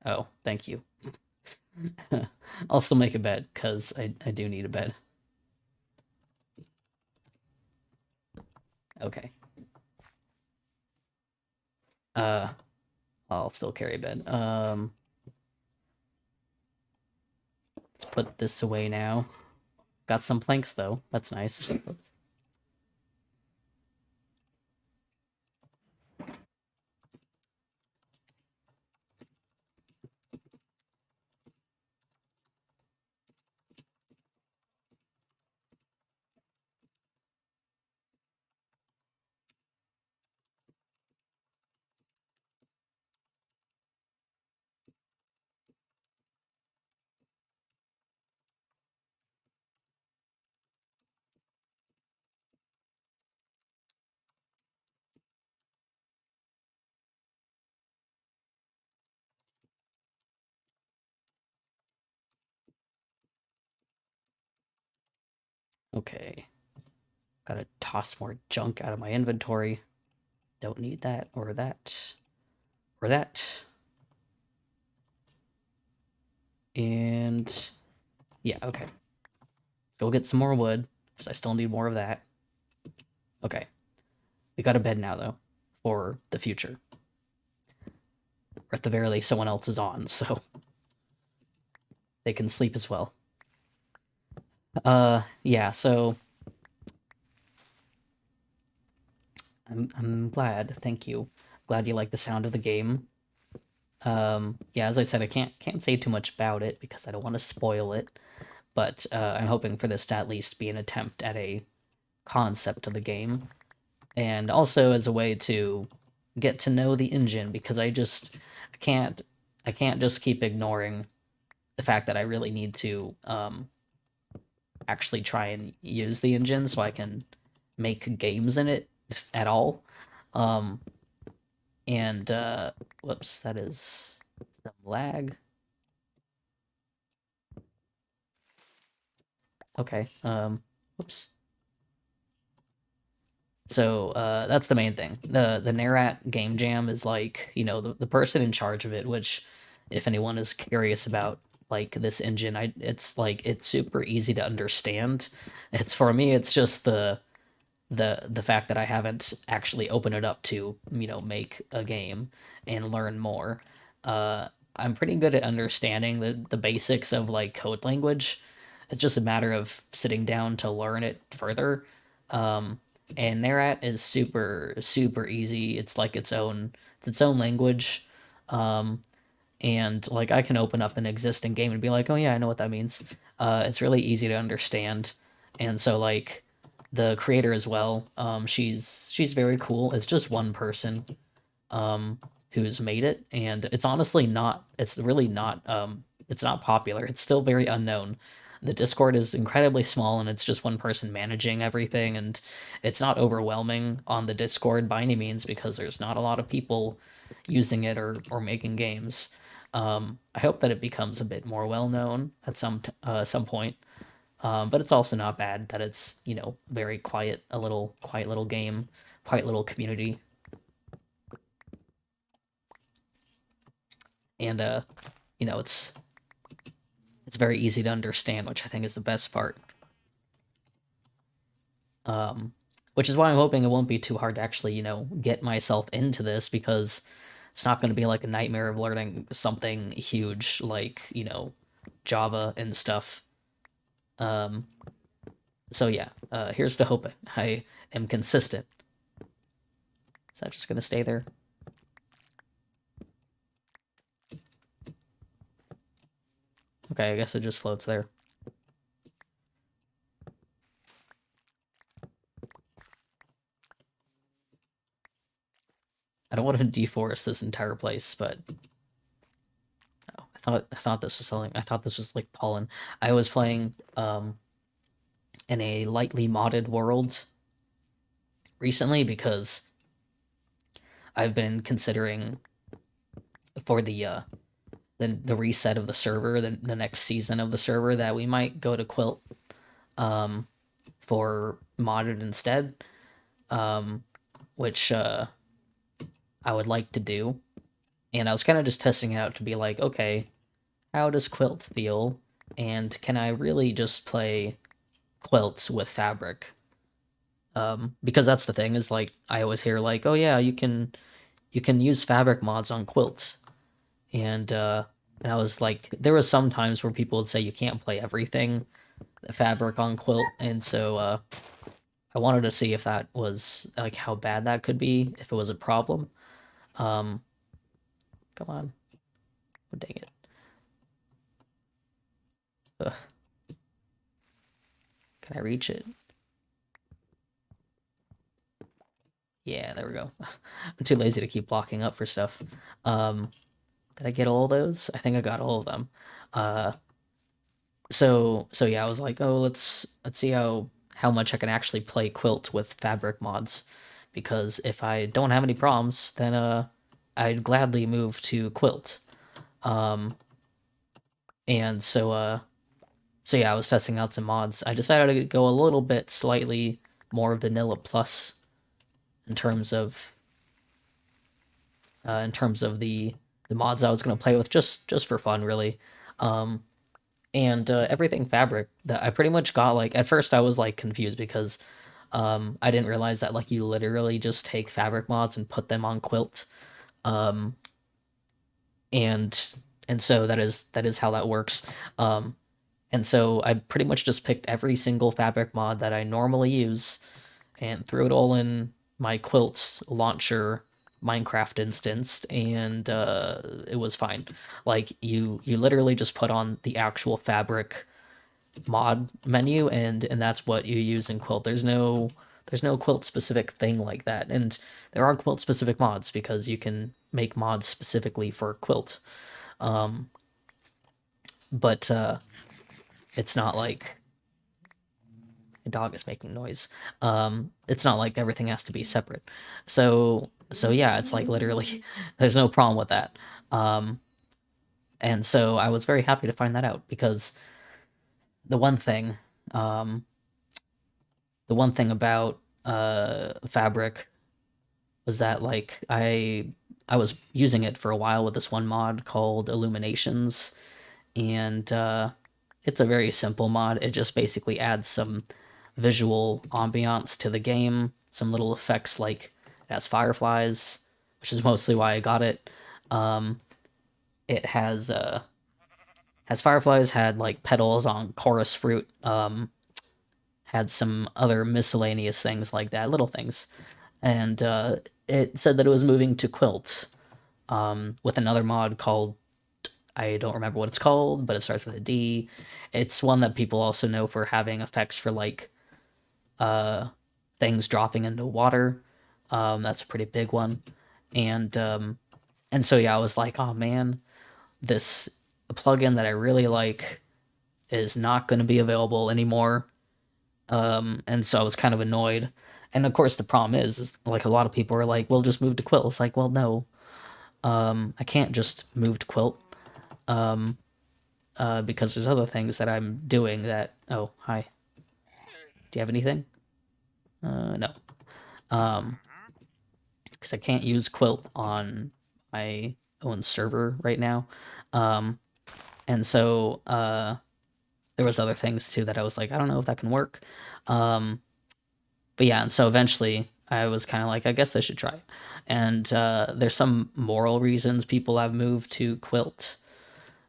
Oh, thank you. I'll still make a bed because I do need a bed. Okay. I'll still carry a bed. Let's put this away now. Got some planks though. That's nice. Okay. Gotta toss more junk out of my inventory. Don't need that or that or that. And yeah, okay. Let's go get some more wood because I still need more of that. Okay. We got a bed now though for the future. Or at the very least, someone else is on, so they can sleep as well. Yeah, so I'm glad. Thank you. Glad you like the sound of the game. Yeah, as I said, I can't say too much about it because I don't want to spoil it, but I'm hoping for this to at least be an attempt at a concept of the game, and also as a way to get to know the engine, because I can't just keep ignoring the fact that I really need to actually try and use the engine so I can make games in it at all. And whoops, that is some lag. Okay. Whoops. So that's the main thing. The Nerat game jam is like, you know, the person in charge of it, which if anyone is curious about like this engine, it's like it's super easy to understand. It's for me, it's just the fact that I haven't actually opened it up to, you know, make a game and learn more. Uh I'm pretty good at understanding the basics of like code language. It's just a matter of sitting down to learn it further. And Nerat is super easy. It's like its own language. And like I can open up an existing game and be like, oh yeah, I know what that means. It's really easy to understand, and so like the creator as well. She's very cool. It's just one person um, who's made it, and it's honestly not. It's really not. It's not popular. It's still very unknown. The Discord is incredibly small, and it's just one person managing everything, and it's not overwhelming on the Discord by any means because there's not a lot of people using it or making games. I hope that it becomes a bit more well known at some point. But it's also not bad that it's, you know, very quiet, a little quiet little game, quiet little community. And you know, it's very easy to understand, which I think is the best part. Um, which is why I'm hoping it won't be too hard to actually, you know, get myself into this because it's not going to be like a nightmare of learning something huge like, you know, Java and stuff. Um, so yeah, here's to hoping I am consistent. Is that just going to stay there? Okay, I guess it just floats there. I don't want to deforest this entire place, but oh, I thought this was something. I thought this was like pollen. I was playing in a lightly modded world recently because I've been considering for the reset of the server, the next season of the server, that we might go to Quilt um, for modded instead, um, which I would like to do. And I was kind of just testing it out to be like, okay, how does Quilt feel? And can I really just play quilts with fabric? Because that's the thing is like I always hear like, oh yeah, you can use fabric mods on quilts, and I was like, there was some times where people would say you can't play everything fabric on quilt, and so I wanted to see if that was like how bad that could be, if it was a problem. Um, Come on, oh, dang it. Ugh, can I reach it? Yeah, there we go. I'm too lazy to keep blocking up for stuff. Um, did I get all those? I think I got all of them. Uh, so yeah, I was like, oh, let's see how much I can actually play Quilt with fabric mods, because if I don't have any problems, then I'd gladly move to Quilt. Um, and so yeah, I was testing out some mods. I decided to go a little bit slightly more vanilla plus in terms of the mods I was gonna play with, just for fun, really. Um, and everything fabric that I pretty much got, like at first I was like confused because I didn't realize that like you literally just take fabric mods and put them on quilt. Um, and so that is how that works. Um, and so I pretty much just picked every single fabric mod that I normally use and threw it all in my quilt launcher Minecraft instance, and it was fine. Like you literally just put on the actual fabric mod menu, and that's what you use in quilt. There's no quilt specific thing like that, and there are quilt specific mods because you can make mods specifically for quilt. um but it's not like a dog is making noise. It's not like everything has to be separate. So yeah, it's like literally there's no problem with that. um And so I was very happy to find that out because the one thing, um, the one thing about Fabric was that like I was using it for a while with this one mod called Illuminations, and it's a very simple mod. It just basically adds some visual ambiance to the game, some little effects like it has fireflies, which is mostly why I got it. Um, it has fireflies, had like petals on chorus fruit, had some other miscellaneous things like that, little things, and it said that it was moving to Quilt with another mod called, I don't remember what it's called, but it starts with a D. It's one that people also know for having effects for like uh, things dropping into water. That's a pretty big one, and and so yeah, I was like, oh man, this plugin that I really like is not going to be available anymore. And so I was kind of annoyed. And of course, the problem is like a lot of people are like, "Well, just move to Quilt." It's like, well, no, I can't just move to Quilt because there's other things that I'm doing that. Oh, hi. Do you have anything? No. Because I can't use Quilt on my own server right now. Um, and so there was other things too that I was like, I don't know if that can work. But yeah, and so eventually I was kind of like, I guess I should try it. And there's some moral reasons people have moved to Quilt.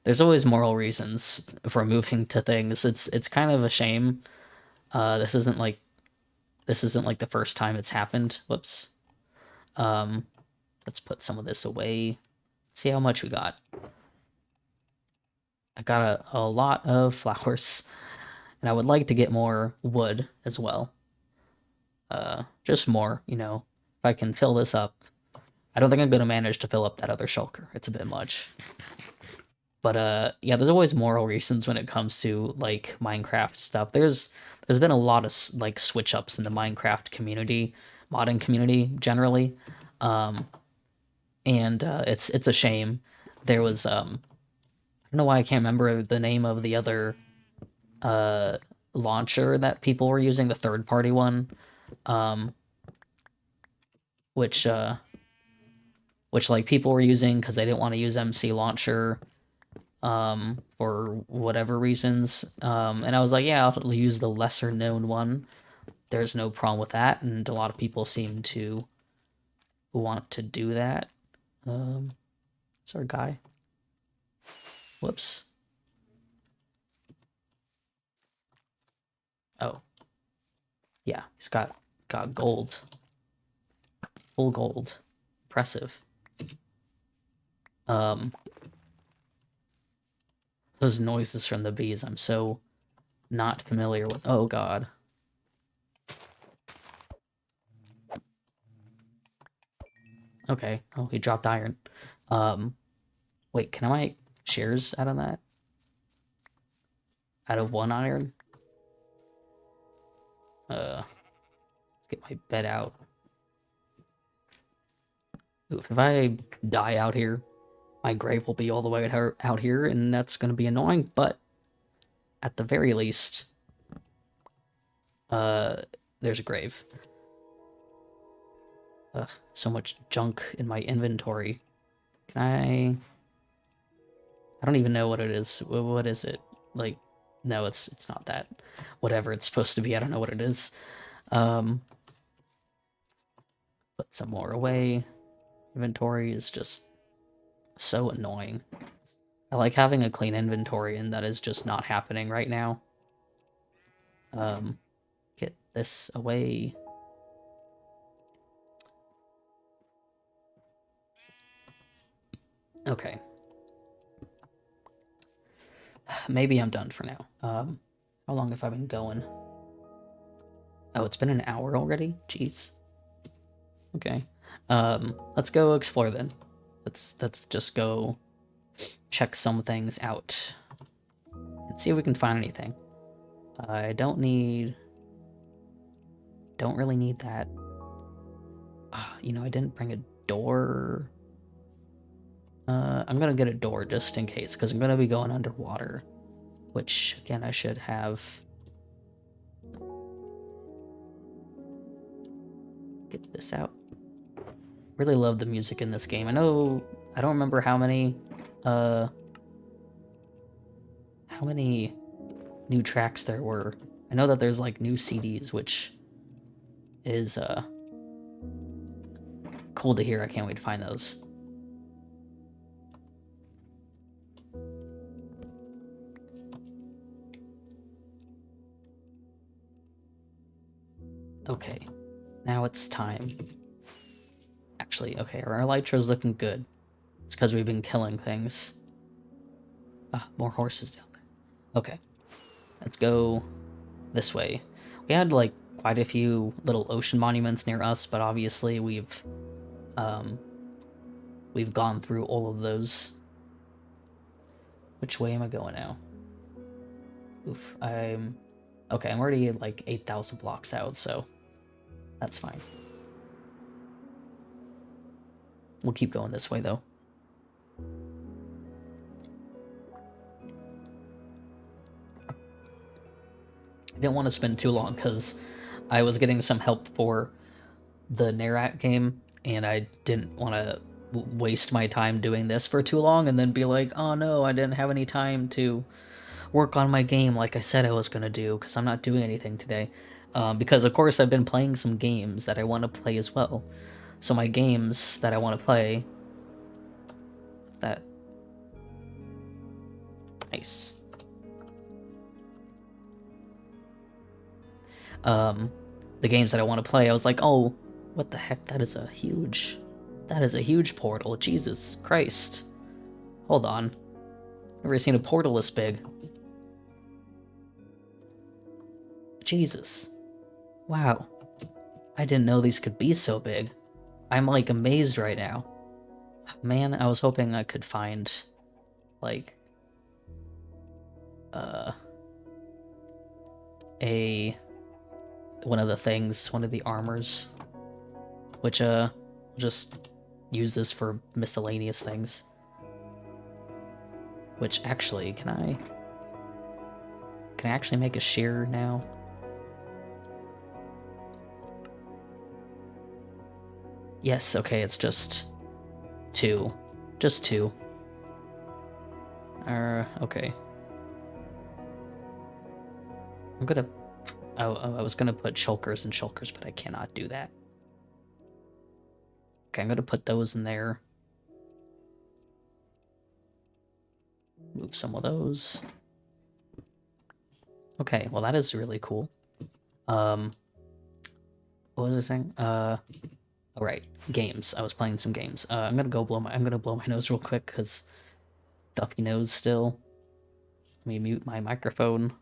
There's always moral reasons for moving to things. It's kind of a shame. This isn't like the first time it's happened. Whoops. Let's put some of this away. See how much we got. I got a lot of flowers, and I would like to get more wood as well. Just more, if I can fill this up. I don't think I'm gonna manage to fill up that other shulker. It's a bit much. But yeah, there's always moral reasons when it comes to like Minecraft stuff. There's been a lot of like switch ups in the Minecraft community, modding community generally, and it's a shame. There was I don't know why I can't remember the name of the other uh launcher that people were using, the third party one, um, which like people were using because they didn't want to use MC Launcher for whatever reasons. And I was like, yeah, I'll use the lesser known one. There's no problem with that, and a lot of people seem to want to do that. It's our guy. Whoops. Oh, yeah, he's got gold, full gold, impressive. Um, those noises from the bees, I'm so not familiar with. Oh God. Okay. Oh, he dropped iron. Um, wait, can I make shares out of that? Out of one iron? Let's get my bed out. Oof, if I die out here, my grave will be all the way out here, and that's going to be annoying, but at the very least, there's a grave. Ugh, so much junk in my inventory. Can I don't even know what it is. What is it? Like, no, it's not that. Whatever it's supposed to be, I don't know what it is. Um, put some more away. Inventory is just so annoying. I like having a clean inventory, and that is just not happening right now. Get this away. Okay. Maybe I'm done for now. How long have I been going? Oh, it's been an hour already? Jeez. Okay. Let's go explore then. Let's just go check some things out and see if we can find anything. I don't really need that. I didn't bring a door. I'm gonna get a door just in case, because I'm gonna be going underwater. Which, again, I should have... Get this out. Really love the music in this game. I don't remember how many new tracks there were. I know that there's like new CDs, which is cool to hear. I can't wait to find those. Okay, now it's time. Actually, okay, our elytra's looking good. It's because we've been killing things. Ah, more horses down there. Okay, let's go this way. We had like quite a few little ocean monuments near us, but obviously we've gone through all of those. Which way am I going now? Oof, I'm already like 8,000 blocks out, so that's fine. We'll keep going this way though. I didn't want to spend too long because I was getting some help for the Nerat game, and I didn't want to waste my time doing this for too long and then be like, oh no, I didn't have any time to work on my game like I said I was going to do, because I'm not doing anything today. Because of course I've been playing some games that I want to play as well. So my games that I want to play... What's that? Nice. The games that I want to play, I was like, oh, what the heck? That is a huge portal. Jesus Christ. Hold on. Never seen a portal this big. Jesus. Wow. I didn't know these could be so big. I'm like amazed right now. Man, I was hoping I could find like one of the things, one of the armors, which just use this for miscellaneous things. Which actually, can I actually make a shear now? Yes, okay, it's just two. Just two. Okay. I'm gonna... I was gonna put shulkers and shulkers, but I cannot do that. Okay, I'm gonna put those in there. Move some of those. Okay, well that is really cool. What was I saying? Alright, games. I was playing some games. I'm gonna blow my nose real quick, because stuffy nose still. Let me mute my microphone.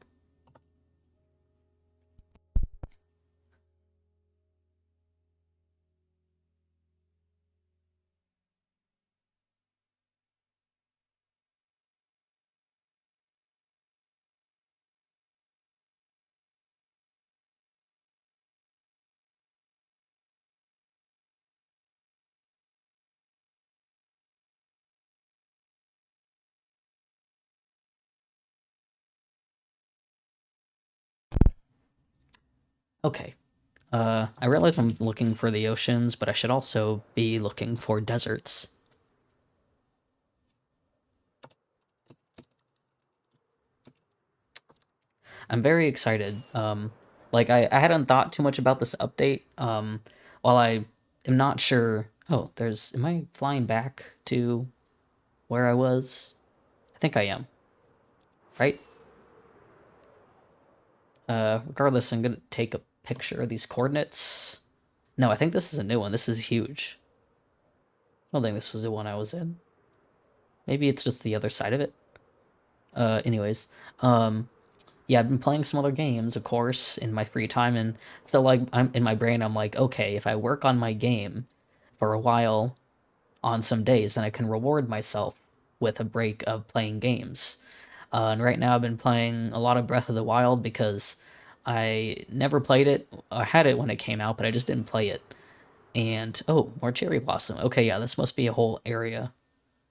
Okay. I realize I'm looking for the oceans, but I should also be looking for deserts. I'm very excited. Like I hadn't thought too much about this update. While I am not sure. Oh, am I flying back to where I was? I think I am. Right? Regardless, I'm gonna take a picture of these coordinates. No, I think this is a new one. This is huge. I don't think this was the one I was in. Maybe it's just the other side of it. Anyways, yeah, I've been playing some other games, of course, in my free time, and so like I'm in my brain, I'm like, okay, if I work on my game for a while on some days, then I can reward myself with a break of playing games. And right now I've been playing a lot of Breath of the Wild because I never played it. I had it when it came out, but I just didn't play it. And oh, more cherry blossom. Okay, yeah, this must be a whole area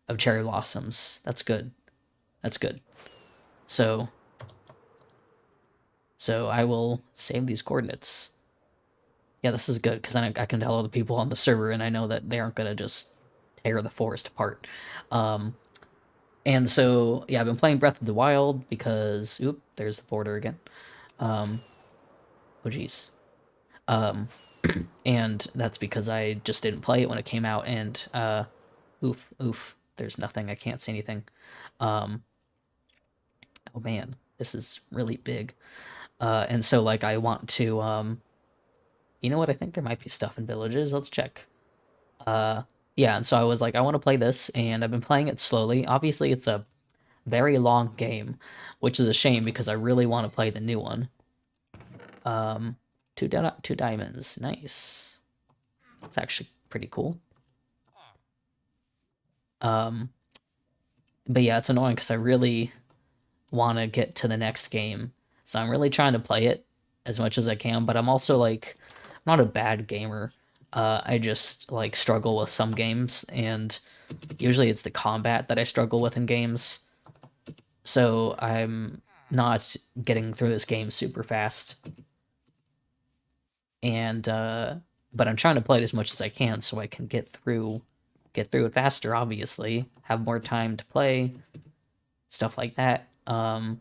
of cherry blossoms. That's good. That's good. So I will save these coordinates. Yeah, this is good because I can tell all the people on the server, and I know that they aren't gonna just tear the forest apart. Um, and so yeah, I've been playing Breath of the Wild because there's the border again. Oh geez. And that's because I just didn't play it when it came out, and oof, there's nothing. I can't see anything. Um, oh man, this is really big. And so like I want to you know what? I think there might be stuff in villages. Let's check. Uh, yeah, and so I was like, I want to play this, and I've been playing it slowly. Obviously, it's a very long game, which is a shame because I really want to play the new one. Two diamonds, nice. It's actually pretty cool. Um, but yeah, it's annoying because I really want to get to the next game, so I'm really trying to play it as much as I can. But I'm also like, I'm not a bad gamer. I just like struggle with some games, and usually it's the combat that I struggle with in games. So I'm not getting through this game super fast. And but I'm trying to play it as much as I can so I can get through it faster, obviously. Have more time to play, stuff like that. And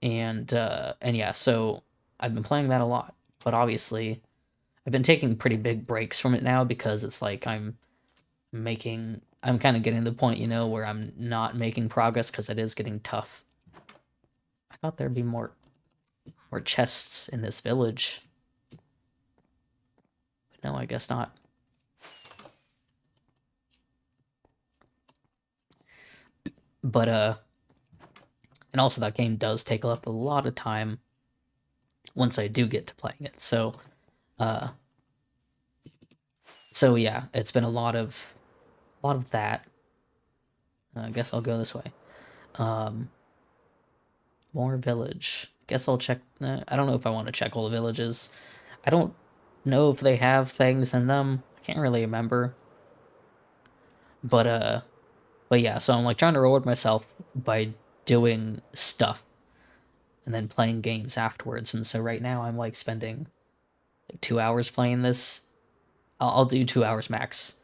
yeah, so I've been playing that a lot. But obviously I've been taking pretty big breaks from it now because it's like I'm kind of getting to the point, where I'm not making progress because it is getting tough. I thought there'd be more chests in this village. But no, I guess not. But and also that game does take up a lot of time once I do get to playing it. Uh so yeah, it's been a lot of that. I guess I'll go this way. Um More village. Guess I'll check. I don't know if I want to check all the villages. I don't know if they have things in them. I can't really remember. But yeah. So I'm like trying to reward myself by doing stuff and then playing games afterwards. And so right now I'm like spending like 2 hours playing this. I'll do 2 hours max.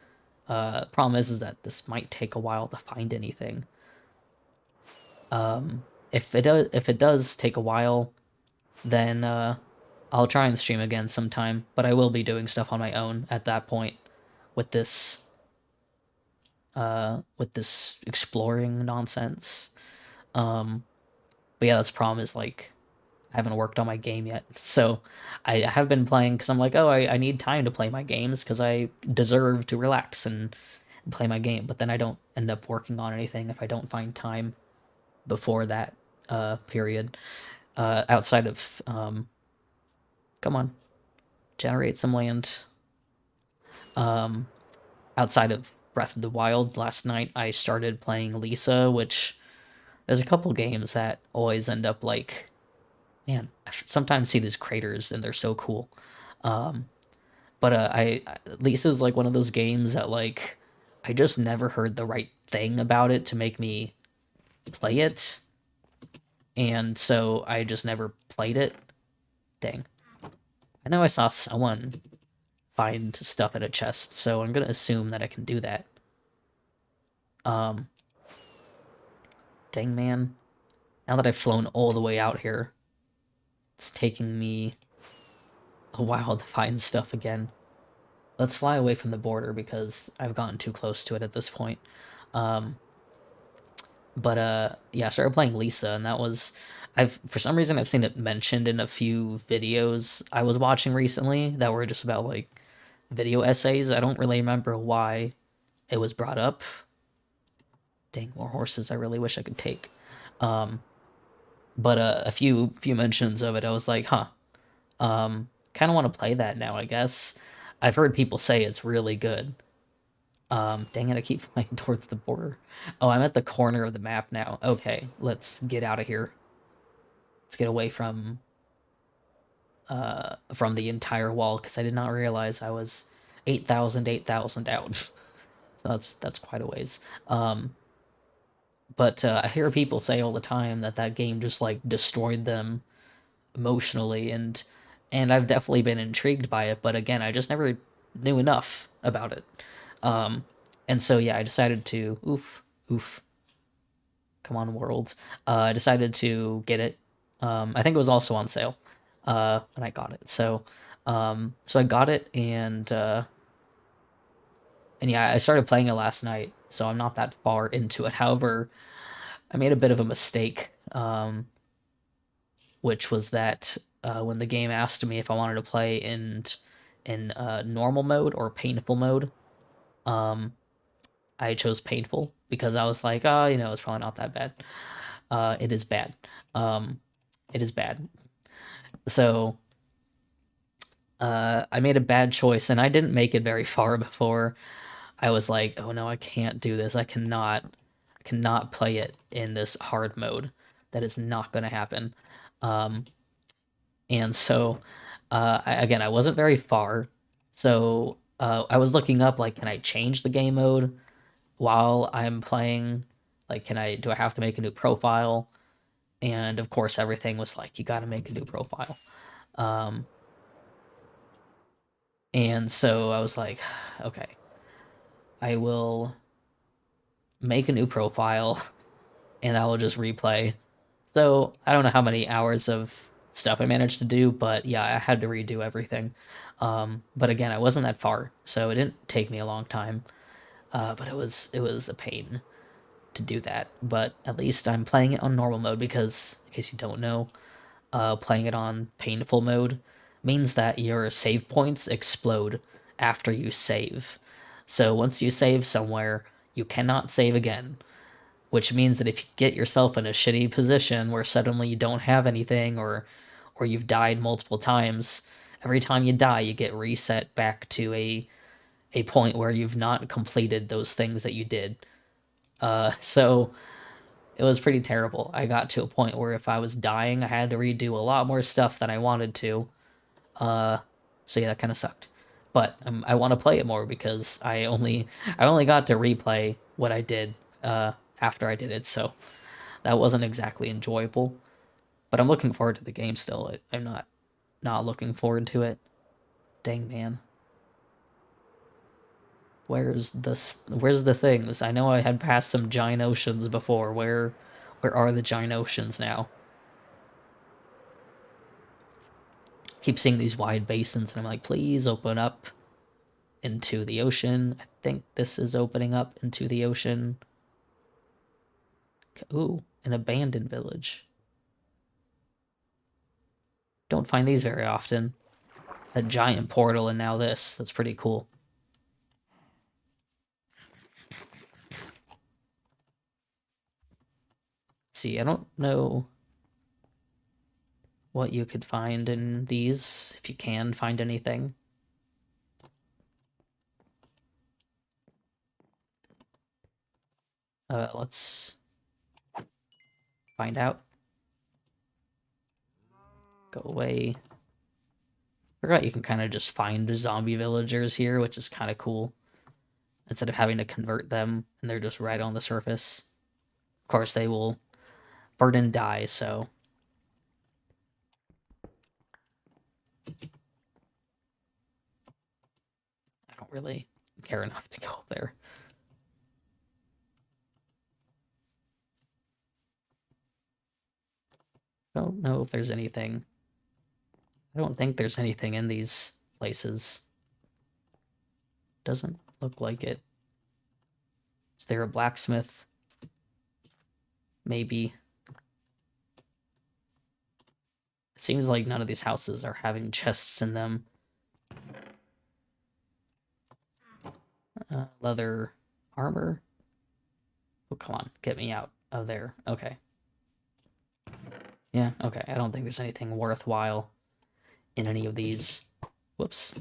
Problem is that this might take a while to find anything. If it does take a while, then I'll try and stream again sometime, but I will be doing stuff on my own at that point with this exploring nonsense. But yeah, that's the problem is like I haven't worked on my game yet. So I have been playing because I'm like, oh, I need time to play my games because I deserve to relax and play my game. But then I don't end up working on anything if I don't find time before that period. Outside of come on, generate some land. Outside of Breath of the Wild, last night I started playing Lisa, which there's a couple games that always end up like, man, I sometimes see these craters and they're so cool. But Lisa's like one of those games that like I just never heard the right thing about it to make me play it, and so I just never played it. Dang. I know I saw someone find stuff at a chest, so I'm gonna assume that I can do that. Um, Dang man. Now that I've flown all the way out here, it's taking me a while to find stuff again. Let's fly away from the border because I've gotten too close to it at this point. Um, but yeah, I started playing Lisa, and that was for some reason I've seen it mentioned in a few videos I was watching recently that were just about like video essays. I don't really remember why it was brought up. Dang, more horses! I really wish I could take. But a few mentions of it, I was like, huh. Kind of want to play that now, I guess. I've heard people say it's really good. Dang it, I keep flying towards the border. Oh, I'm at the corner of the map now. Okay, let's get out of here. Let's get away from the entire wall because I did not realize I was 8,000 out. So that's quite a ways. But I hear people say all the time that that game just like destroyed them emotionally, and I've definitely been intrigued by it. But again, I just never knew enough about it. Um, and so yeah, I decided to oof, come on world. I decided to get it. I think it was also on sale when I got it. So I got it, and yeah, I started playing it last night. So I'm not that far into it. However, I made a bit of a mistake, which was that when the game asked me if I wanted to play in normal mode or painful mode, um, I chose painful because I was like, oh, it's probably not that bad. It is bad. Um, it is bad. So I made a bad choice, and I didn't make it very far before I was like, oh no, I can't do this. I cannot play it in this hard mode. That is not going to happen. Um, and so again, I wasn't very far. So I was looking up like, can I change the game mode while I'm playing? Like, do I have to make a new profile? And of course, everything was like, you got to make a new profile. Um, and so I was like, okay, I will make a new profile and I will just replay. So I don't know how many hours of stuff I managed to do, but yeah, I had to redo everything. But again, I wasn't that far, so it didn't take me a long time. But it was a pain to do that. But at least I'm playing it on normal mode because, in case you don't know, playing it on painful mode means that your save points explode after you save. So once you save somewhere, you cannot save again, which means that if you get yourself in a shitty position where suddenly you don't have anything, or you've died multiple times, every time you die you get reset back to a point where you've not completed those things that you did. So it was pretty terrible. I got to a point where if I was dying, I had to redo a lot more stuff than I wanted to. Uh, so yeah, that kind of sucked. But I want to play it more because I only got to replay what I did after I did it, so that wasn't exactly enjoyable. But I'm looking forward to the game still. I'm not looking forward to it. Dang man, where's the things? I know I had passed some giant oceans before. Where are the giant oceans now? Keep seeing these wide basins, and I'm like, please open up into the ocean. I think this is opening up into the ocean. Ooh, an abandoned village. Don't find these very often. A giant portal and now this. That's pretty cool. Let's see, I don't know what you could find in these, if you can find anything. Let's find out. Go away. Forgot you can kind of just find zombie villagers here, which is kind of cool. Instead of having to convert them, and they're just right on the surface. Of course, they will burn and die, so I don't really care enough to go there. I don't know if there's anything. I don't think there's anything in these places. Doesn't look like it. Is there a blacksmith? Maybe. It seems like none of these houses are having chests in them. Leather armor? Oh, come on. Get me out of there. Okay. Yeah, okay. I don't think there's anything worthwhile in any of these. Whoops.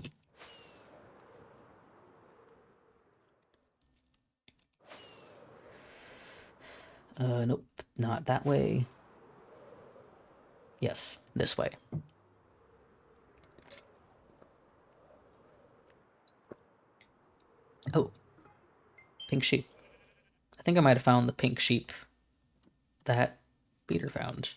Nope. Not that way. Yes, this way. Oh. Pink sheep. I think I might have found the pink sheep that Peter found.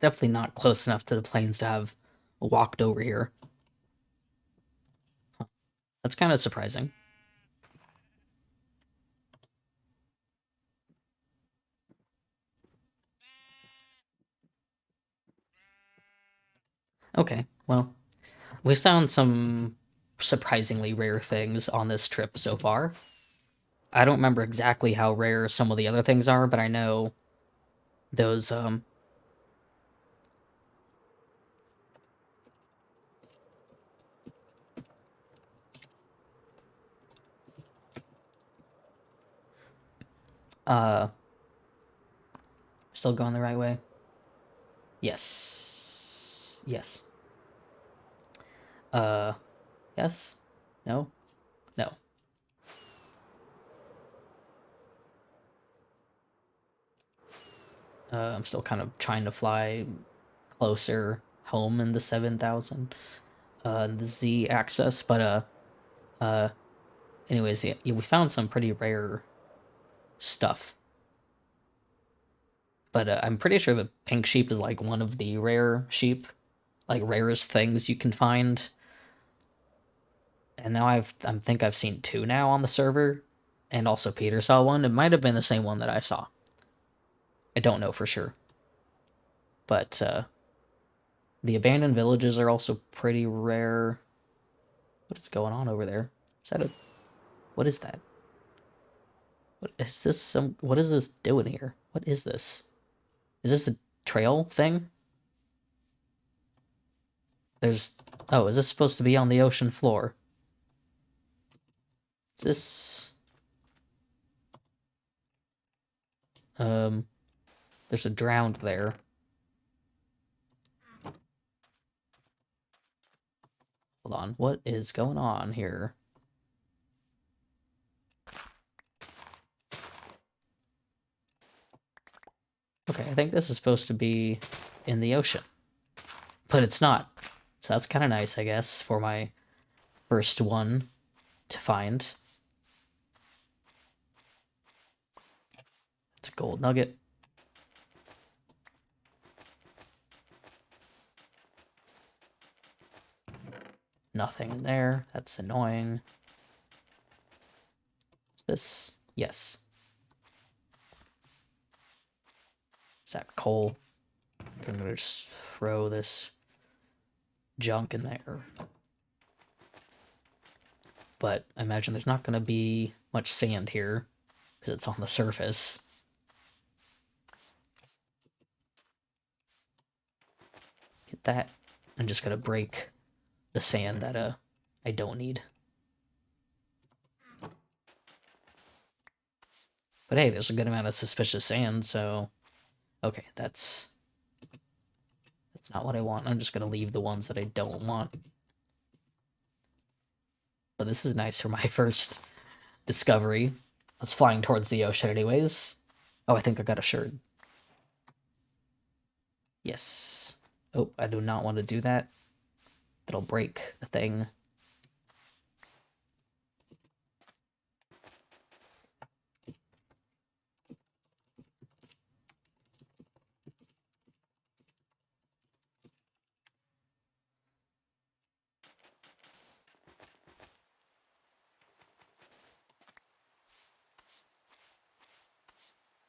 Definitely not close enough to the plains to have walked over here. That's kind of surprising. Okay, well, we found some surprisingly rare things on this trip so far. I don't remember exactly how rare some of the other things are, but I know those uh still going the right way. Yes. Yes. Uh yes. No. No. I'm still kind of trying to fly closer home in the 7,000 the Z axis, but uh anyways, yeah, we found some pretty rare stuff. But I'm pretty sure the pink sheep is like one of the rare sheep, like rarest things you can find. And now I think I've seen two now on the server, and also Peter saw one. It might have been the same one that I saw. I don't know for sure. But the abandoned villages are also pretty rare. What is going on over there? Is that a what is that? What is this? What is this doing here? What is this? Is this a trail thing? There's oh, is this supposed to be on the ocean floor? Is this um there's a drowned there. Hold on, what is going on here? Okay, I think this is supposed to be in the ocean, but it's not. So that's kind of nice, I guess, for my first one to find. It's a gold nugget. Nothing in there. That's annoying. Is this? Yes. Is that coal? I'm gonna just throw this junk in there. But I imagine there's not gonna be much sand here because it's on the surface. Get that. I'm just gonna break the sand that I don't need. But hey, there's a good amount of suspicious sand, so okay, that's not what I want. I'm just gonna leave the ones that I don't want. But this is nice for my first discovery. I was flying towards the ocean anyways. Oh, I think I got a shirt. Yes. Oh, I do not want to do that. That'll break the thing.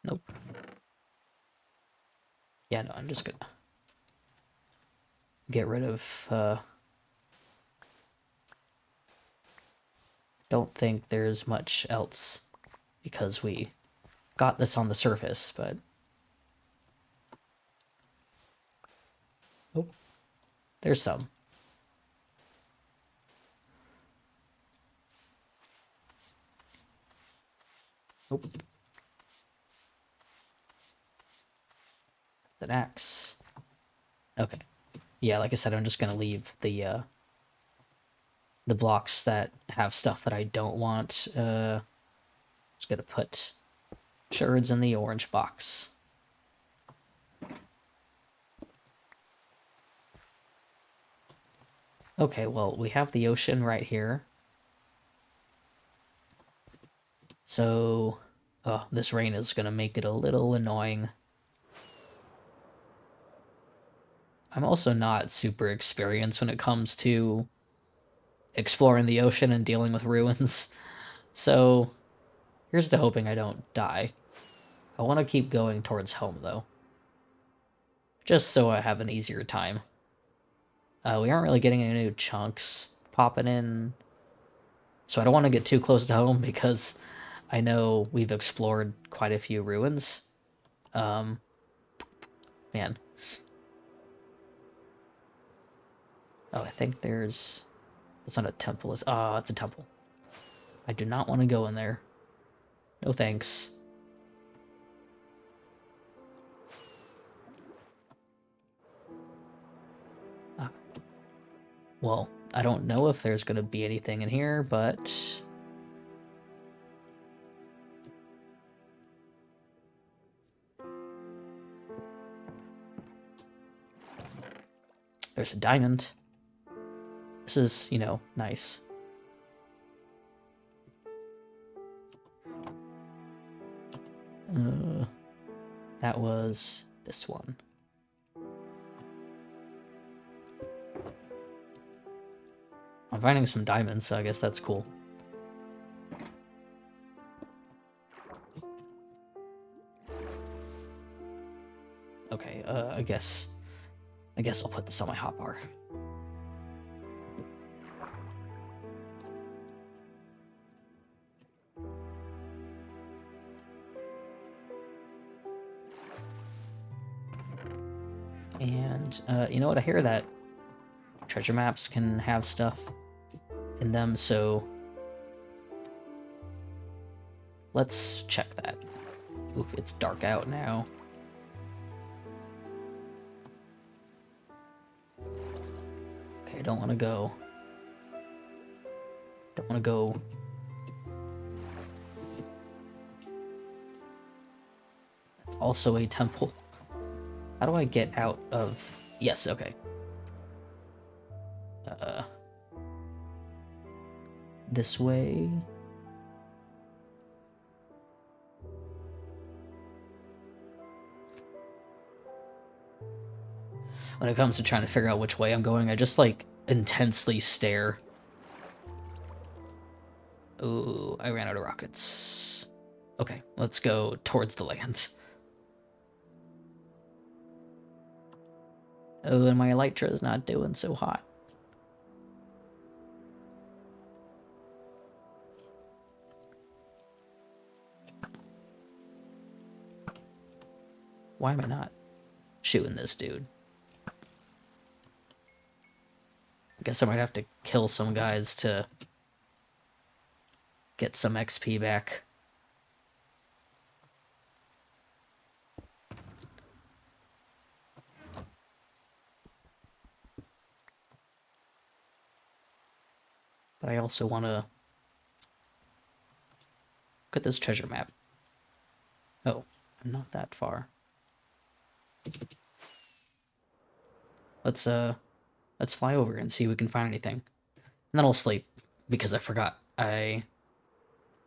Nope. Yeah, no, I'm just gonna get rid of, don't think there's much else because we got this on the surface, but... Oh, there's some. Nope. An axe. Okay. Yeah, like I said, I'm just gonna leave the blocks that have stuff that I don't want. Just gonna put shards in the orange box. Okay, well, we have the ocean right here. So, this rain is gonna make it a little annoying. I'm also not super experienced when it comes to exploring the ocean and dealing with ruins. So, here's to hoping I don't die. I want to keep going towards home, though. Just so I have an easier time. We aren't really getting any new chunks popping in. So I don't want to get too close to home because I know we've explored quite a few ruins. Man. Oh, I think there's... It's not a temple. It's a temple. I do not want to go in there. No thanks. Well, I don't know if there's going to be anything in here, but... There's a diamond. This is, you know, nice. That was this one. I'm finding some diamonds, so I guess that's cool. Okay, I guess I'll put this on my hotbar. And, you know what, I hear that treasure maps can have stuff in them, so let's check that. Oof, it's dark out now. Okay, I don't want to go. Don't want to go. That's also a temple. How do I get out of... Yes, okay. This way. When it comes to trying to figure out which way I'm going, I just, like, intensely stare. Ooh, I ran out of rockets. Okay, let's go towards the land. Oh, and my elytra is not doing so hot. Why am I not shooting this dude? I guess I might have to kill some guys to get some XP back. But I also want to look at this treasure map. Oh, I'm not that far. Let's fly over and see if we can find anything. And then I'll sleep, because I forgot. I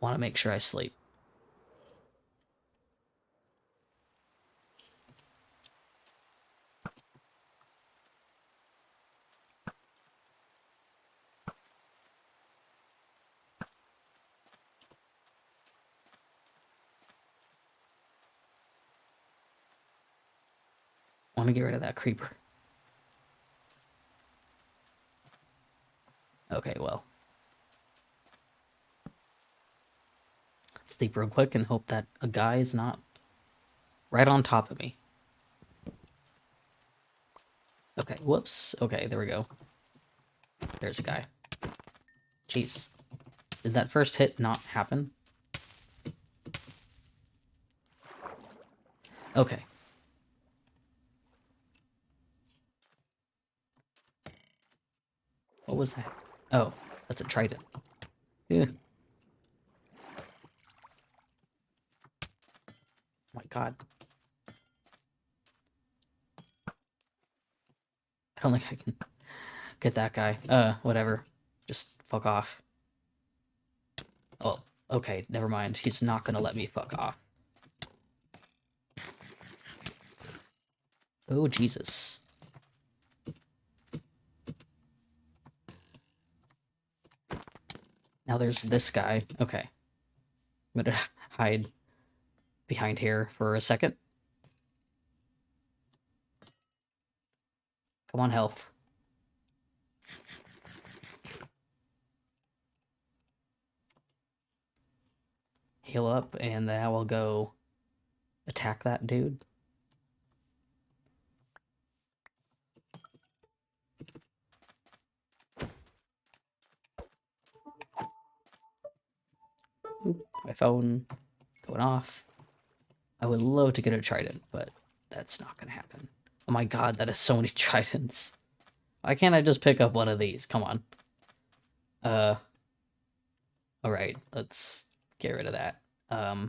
want to make sure I sleep. I want to get rid of that creeper. Okay, well. Sleep real quick and hope that a guy is not right on top of me. Okay, whoops. Okay, there we go. There's a guy. Jeez. Did that first hit not happen? Okay. What was that? Oh, that's a trident. Yeah. Oh my god. I don't think I can get that guy. Whatever. Just fuck off. Oh, okay, never mind. He's not gonna let me fuck off. Oh, Jesus. Now there's this guy. Okay. I'm gonna hide behind here for a second. Come on, health. Heal up, and now I'll go attack that dude. Oop, my phone going off. I would love to get a trident, but that's not gonna happen. Oh my god, that is so many tridents. Why can't I just pick up one of these? Come on. Alright, let's get rid of that. I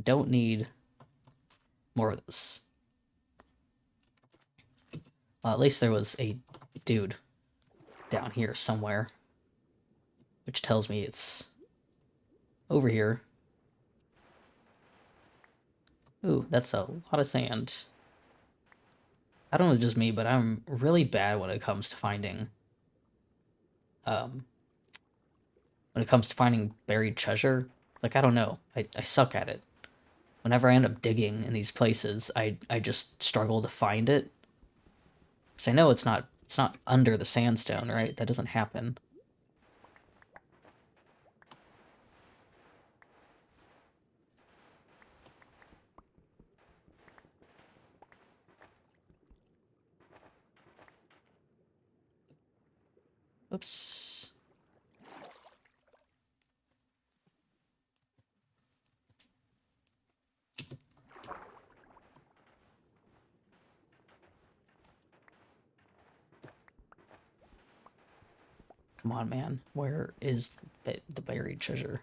don't need more of this. Well, at least there was a dude down here somewhere, which tells me it's over here. Ooh, that's a lot of sand. I don't know if it's just me, but I'm really bad when it comes to finding, um, buried treasure. Like, I don't know. I suck at it. Whenever I end up digging in these places, I just struggle to find it. Because I know it's not under the sandstone, right? That doesn't happen. Oops. Come on, man. Where is the buried treasure?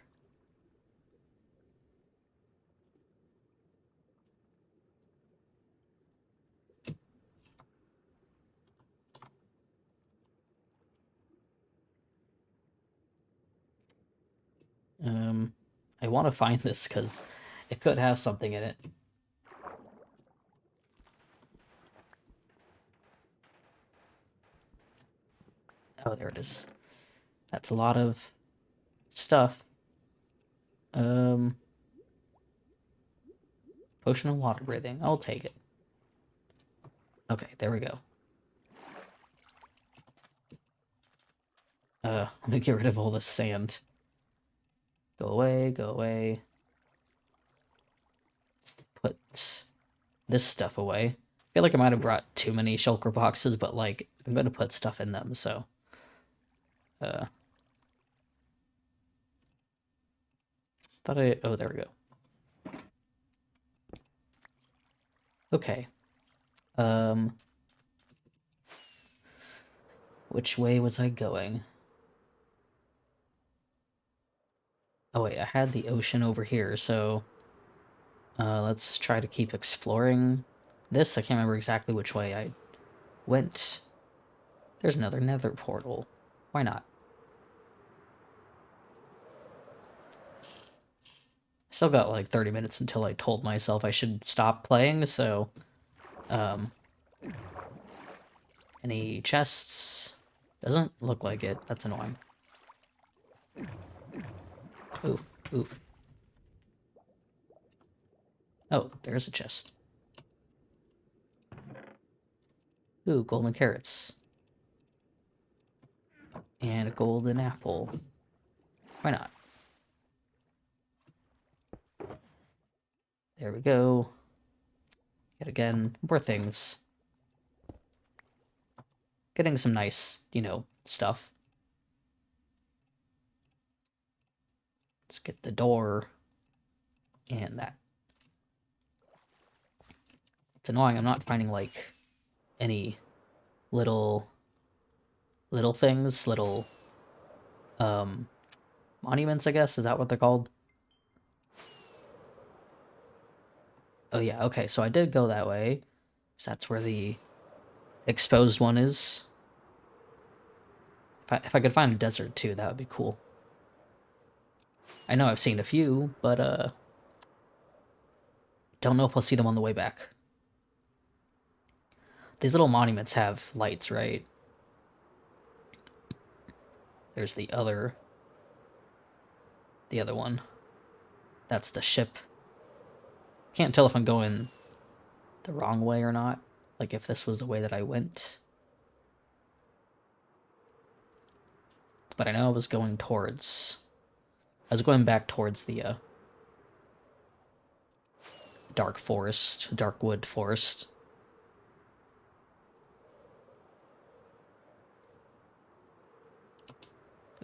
I want to find this because it could have something in it. Oh, there it is. That's a lot of stuff. Um, Potion of water breathing. I'll take it. Okay, there we go. I'm gonna get rid of all this sand. Go away, go away. Let's put this stuff away. I feel like I might have brought too many shulker boxes, but like, I'm gonna put stuff in them, so. Uh, oh, there we go. Okay. Which way was I going? Oh wait, I had the ocean over here, so let's try to keep exploring this. I can't remember exactly which way I went. There's another nether portal. Why not? Still got like 30 minutes until I told myself I should stop playing, so um any chests? Doesn't look like it. That's annoying. Ooh, ooh. Oh, there's a chest. Ooh, golden carrots. And a golden apple. Why not? There we go. Yet again, more things. Getting some nice, stuff. Let's get the door and that. It's annoying, I'm not finding, like, any little things, little, monuments, I guess? Is that what they're called? Oh yeah, okay, so I did go that way. So that's where the exposed one is. If I could find a desert too, that would be cool. I know I've seen a few, but don't know if we'll see them on the way back. These little monuments have lights, right? There's the other one. That's the ship. Can't tell if I'm going the wrong way or not. Like if this was the way that I went. But I know I was going towards... I was going back towards the dark wood forest.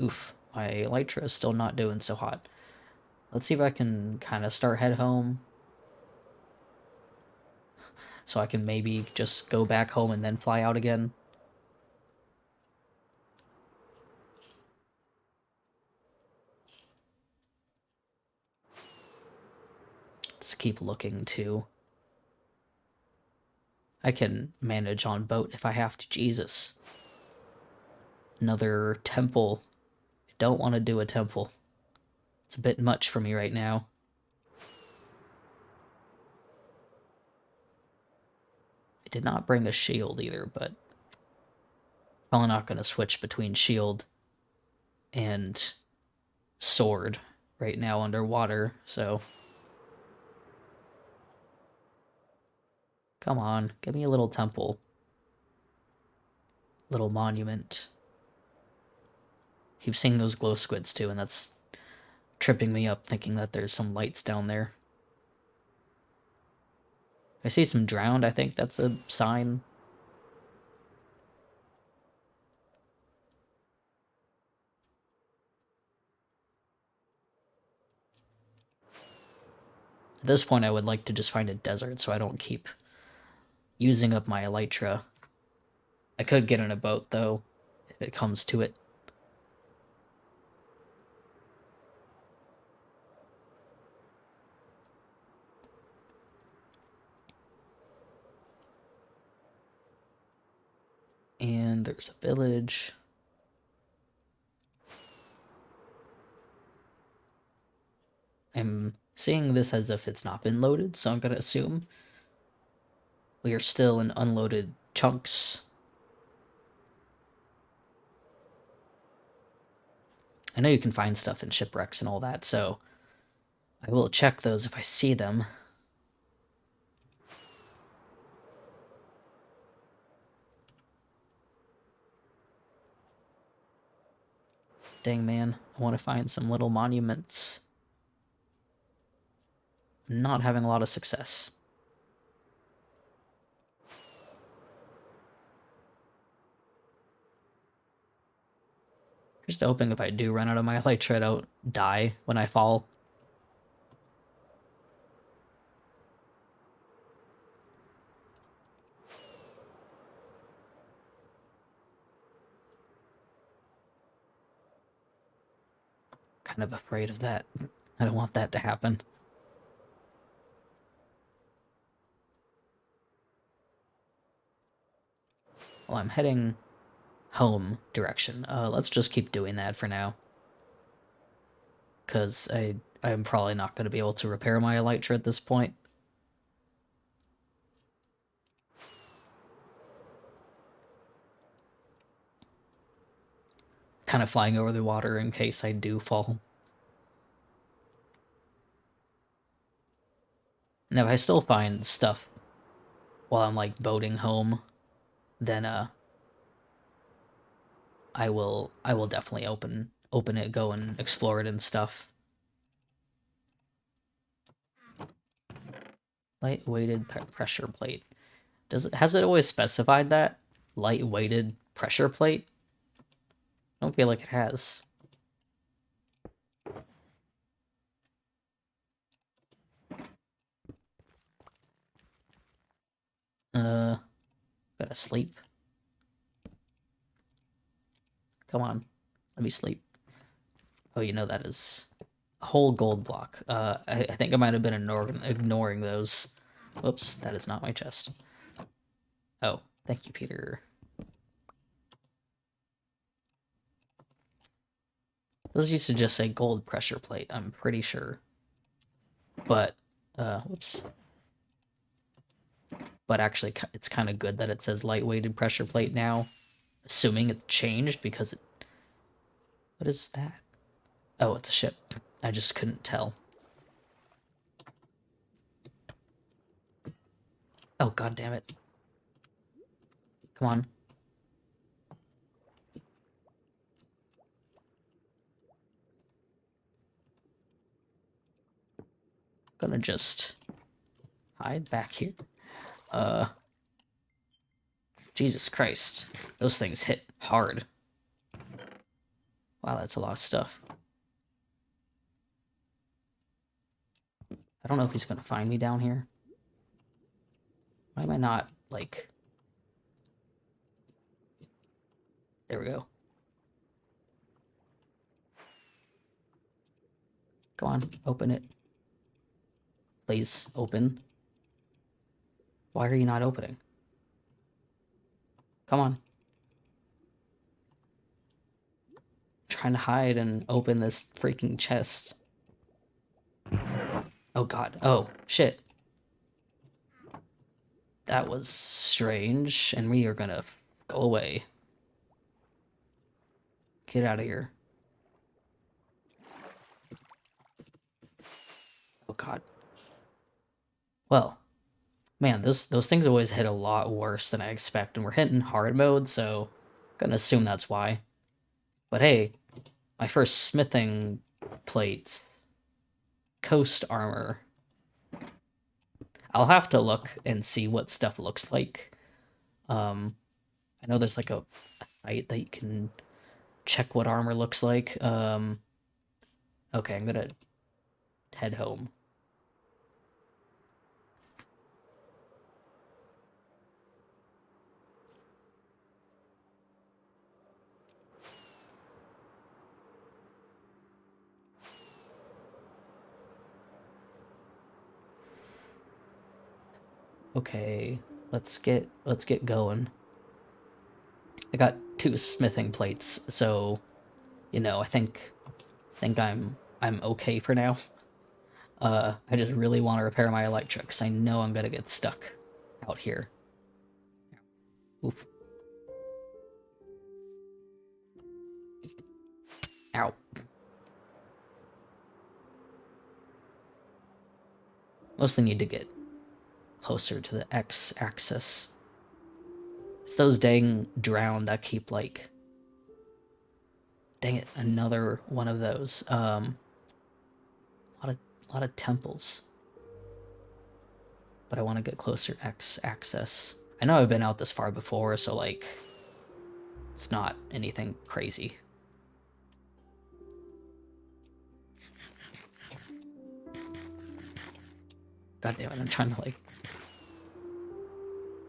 Oof, my elytra is still not doing so hot. Let's see if I can kind of start head home. So I can maybe just go back home and then fly out again. Let's keep looking too. I can manage on boat if I have to. Jesus. Another temple. I don't want to do a temple. It's a bit much for me right now. I did not bring a shield either, but probably not going to switch between shield and sword right now underwater, so... Come on, give me a little temple. Little monument. Keep seeing those glow squids too, and that's tripping me up thinking that there's some lights down there. I see some drowned, I think that's a sign. At this point I would like to just find a desert so I don't keep using up my elytra. I could get in a boat though, if it comes to it. And there's a village. I'm seeing this as if it's not been loaded, so I'm gonna assume we are still in unloaded chunks. I know you can find stuff in shipwrecks and all that, so I will check those if I see them. Dang man, I want to find some little monuments. Not having a lot of success. Just hoping if I do run out of my elytra, I don't die when I fall. Kind of afraid of that. I don't want that to happen. Well, I'm heading home direction. Let's just keep doing that for now. Because I'm probably not going to be able to repair my elytra at this point. Kind of flying over the water in case I do fall. Now, if I still find stuff while I'm, like, boating home, then, I will definitely open it, go and explore it and stuff. Light-weighted pressure plate. Has it always specified that? Light-weighted pressure plate? I don't feel like it has. Gotta sleep. Come on, let me sleep. Oh, you know that is a whole gold block. I think I might have been ignoring those. Whoops, that is not my chest. Oh, thank you, Peter. Those used to just say gold pressure plate, I'm pretty sure. But, whoops. But actually, it's kind of good that it says lightweighted pressure plate now. Assuming it's changed because it... What is that? Oh, it's a ship. I just couldn't tell. Oh, god damn it. Come on. Gonna just hide back here. Jesus Christ. Those things hit hard. Wow, that's a lot of stuff. I don't know if he's gonna find me down here. Why am I not, like... There we go. Go on, open it. Please, open. Why are you not opening? Come on. I'm trying to hide and open this freaking chest. Oh god. Oh, shit. That was strange, and we are gonna go away. Get out of here. Oh god. Well, man, those things always hit a lot worse than I expect, and we're hitting hard mode, so I'm gonna assume that's why. But hey, my first smithing plates. Coast armor. I'll have to look and see what stuff looks like. I know there's like a site that you can check what armor looks like. Okay, I'm gonna head home. Okay, let's get going. I got 2 smithing plates, so you know, I think I'm okay for now. I just really want to repair my electric because I know I'm gonna get stuck out here. Oof. Ow. Mostly need to get closer to the X-axis. It's those dang drown that keep, like... Dang it, another one of those. A lot of temples. But I want to get closer X-axis. I know I've been out this far before, so, like... It's not anything crazy. God damn it, I'm trying to, like...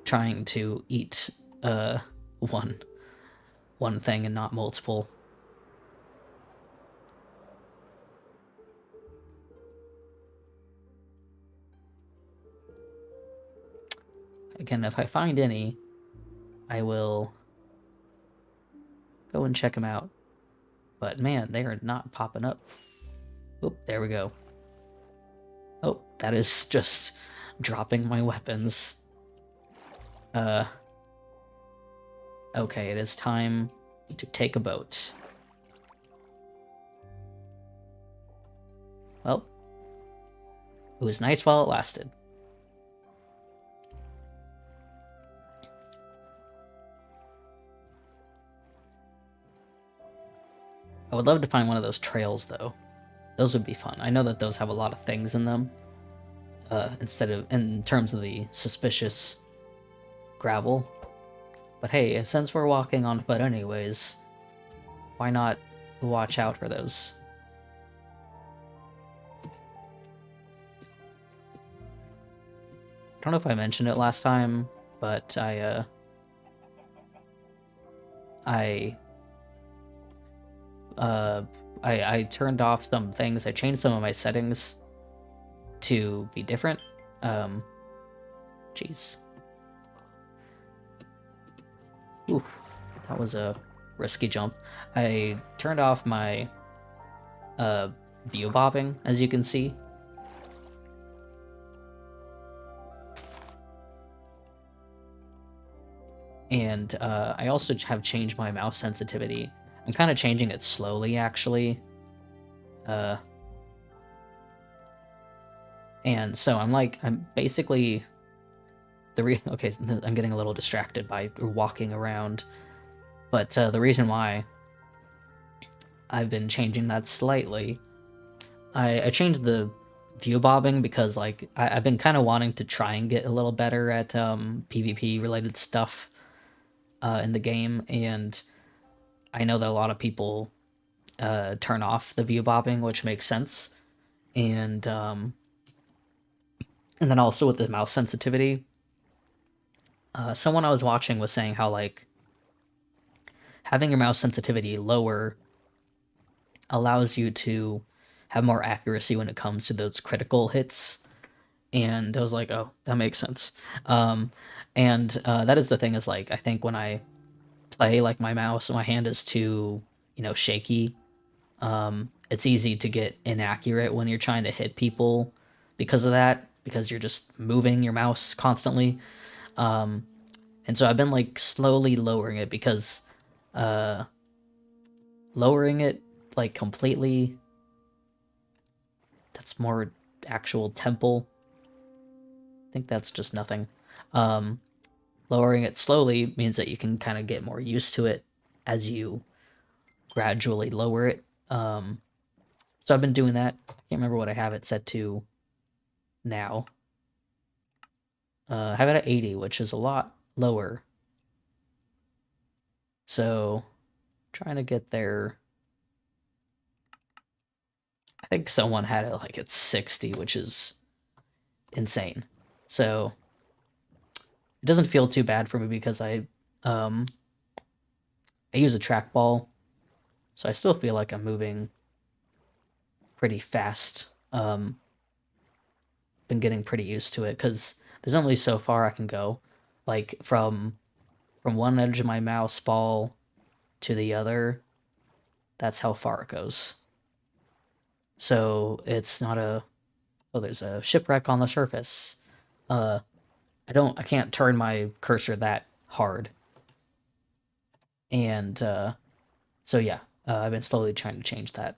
Trying to eat, one thing and not multiple. Again, if I find any, I will go and check them out. But man, they are not popping up. Oop, there we go. Oh, that is just dropping my weapons. Okay, it is time to take a boat. Well, it was nice while it lasted. I would love to find one of those trails, though. Those would be fun. I know that those have a lot of things in them. Instead of, in terms of the suspicious gravel. But hey, since we're walking on foot anyways, why not watch out for those? I don't know if I mentioned it last time, but I I turned off some things. I changed some of my settings to be different. Jeez. Ooh, that was a risky jump. I turned off my view bobbing, as you can see. And I also have changed my mouse sensitivity. I'm kind of changing it slowly, actually. And so I'm basically okay, I'm getting a little distracted by walking around, but the reason why I've been changing that slightly, I changed the view bobbing because I've been kind of wanting to try and get a little better at PvP related stuff in the game, and I know that a lot of people turn off the view bobbing, which makes sense, and then also with the mouse sensitivity, someone I was watching was saying how having your mouse sensitivity lower allows you to have more accuracy when it comes to those critical hits. And I was like, oh, that makes sense. And that is the thing is I think when I play, my hand is too, shaky. It's easy to get inaccurate when you're trying to hit people because of that, because you're just moving your mouse constantly. And so I've been slowly lowering it because lowering it completely, that's more actual temple. I think that's just nothing. Lowering it slowly means that you can kind of get more used to it as you gradually lower it. So I've been doing that. I can't remember what I have it set to now. I have it at 80, which is a lot lower. So trying to get there. I think someone had it at 60, which is insane. So it doesn't feel too bad for me because I use a trackball, so I still feel like I'm moving pretty fast. Been getting pretty used to it because there's only so far I can go, from one edge of my mouse ball to the other. That's how far it goes. So it's not a there's a shipwreck on the surface. I can't turn my cursor that hard. And so yeah, I've been slowly trying to change that.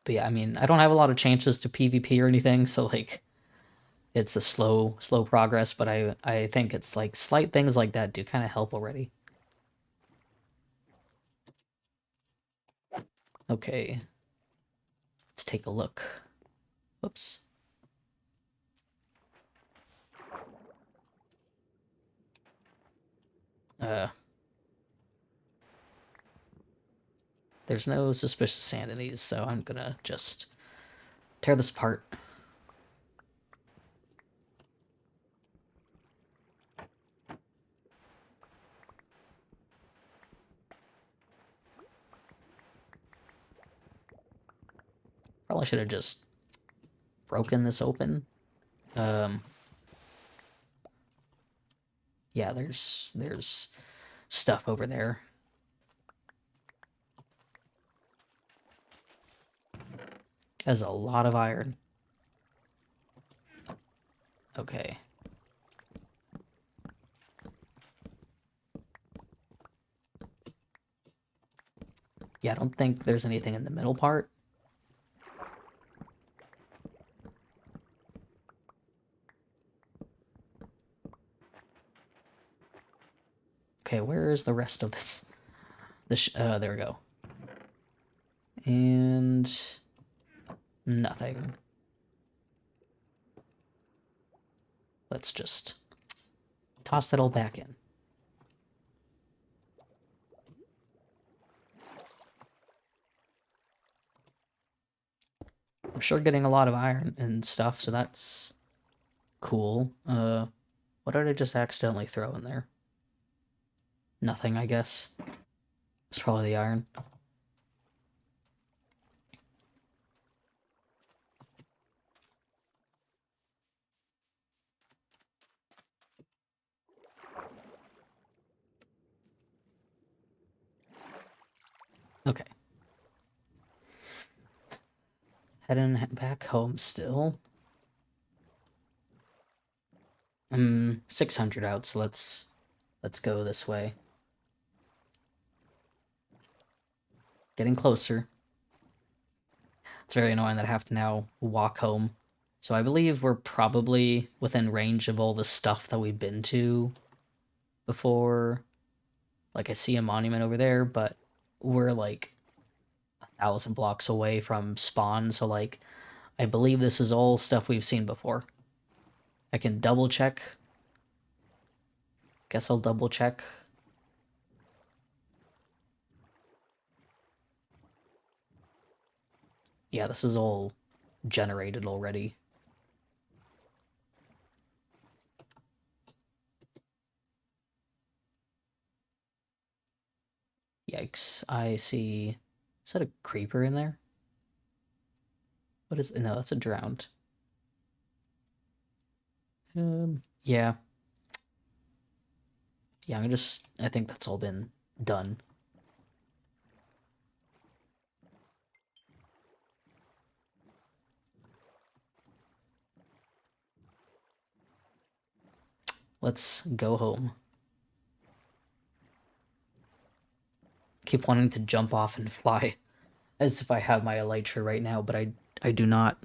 But yeah, I mean, I don't have a lot of changes to PvP or anything, so it's a slow progress, but I think it's slight things like that do kind of help already. Okay. Let's take a look. Whoops. There's no suspicious entities, so I'm gonna just tear this apart. Probably should have just broken this open. Yeah, there's stuff over there. There's a lot of iron. Okay. Yeah, I don't think there's anything in the middle part. Okay, where is the rest of this? There we go. And nothing. Let's just toss that all back in. I'm sure getting a lot of iron and stuff, so that's cool. What did I just accidentally throw in there? Nothing, I guess. It's probably the iron. Okay. Heading back home still. 600 out, so let's go this way. Getting closer. It's very annoying that I have to now walk home. So I believe we're probably within range of all the stuff that we've been to before. Like, I see a monument over there, but we're like 1,000 blocks away from spawn, so like, I believe this is all stuff we've seen before. I can double check. Guess I'll double check. Yeah, this is all generated already. Yikes. I see... Is that a creeper in there? What is... No, that's a drowned. Yeah. Yeah, I think that's all been done. Let's go home. Keep wanting to jump off and fly, as if I have my elytra right now, but I do not.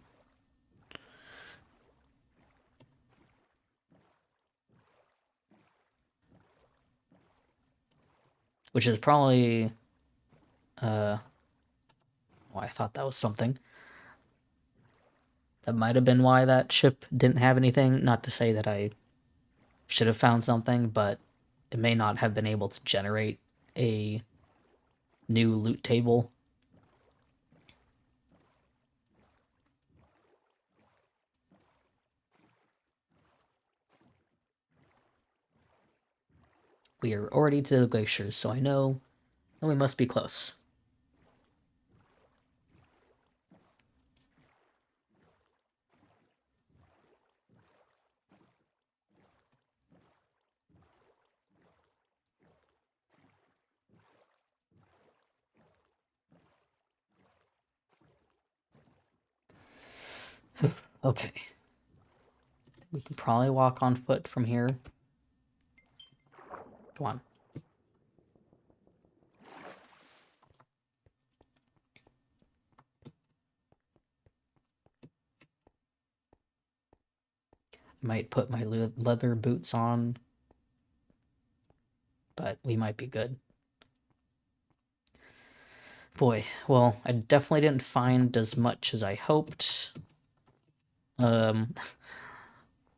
Which is probably... Oh, I thought that was something. That might have been why that ship didn't have anything. Not to say that I should have found something, but it may not have been able to generate a new loot table. We are already to the glaciers, so I know we must be close. Okay. We can probably walk on foot from here. Come on. I might put my leather boots on, but we might be good. Boy, well, I definitely didn't find as much as I hoped.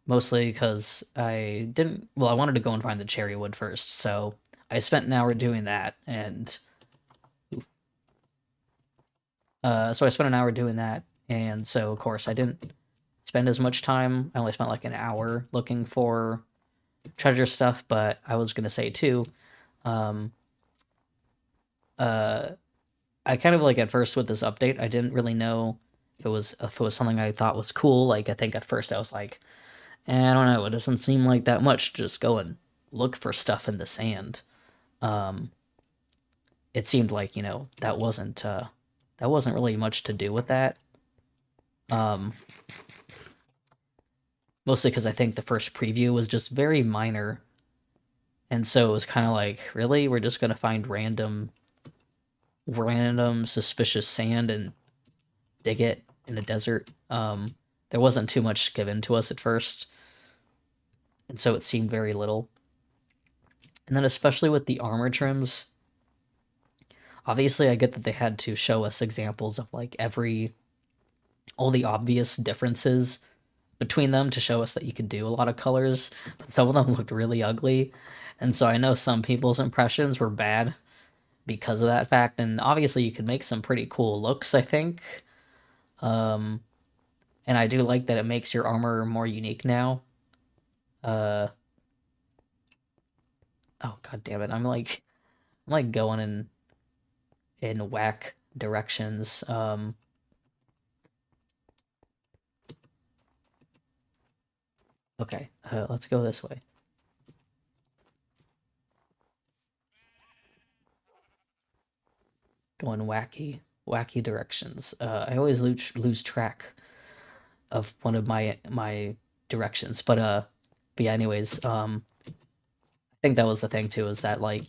Mostly because I didn't... Well, I wanted to go and find the cherry wood first, so I spent an hour doing that, and... so I spent an hour doing that, and so, of course, I didn't spend as much time. I only spent like an hour looking for treasure stuff, but I was gonna say, too, um... I kind of, like, at first with this update, I didn't really know if it was something I thought was cool. Like, I think at first I was like, I don't know, it doesn't seem like that much to just go and look for stuff in the sand. It seemed like, that wasn't really much to do with that. Mostly because I think the first preview was just very minor. And so it was kind of like, really? We're just going to find random suspicious sand and dig it in a desert. There wasn't too much given to us at first. And so it seemed very little. And then especially with the armor trims, obviously I get that they had to show us examples of like all the obvious differences between them to show us that you could do a lot of colors, but some of them looked really ugly. And so I know some people's impressions were bad because of that fact, and obviously you could make some pretty cool looks, I think. Um, and I do like that it makes your armor more unique now. Uh, oh god damn it! I'm like going in whack directions. Okay, let's go this way. Going wacky directions. I always lose track of one of my directions, but yeah. Anyways, I think that was the thing too, is that like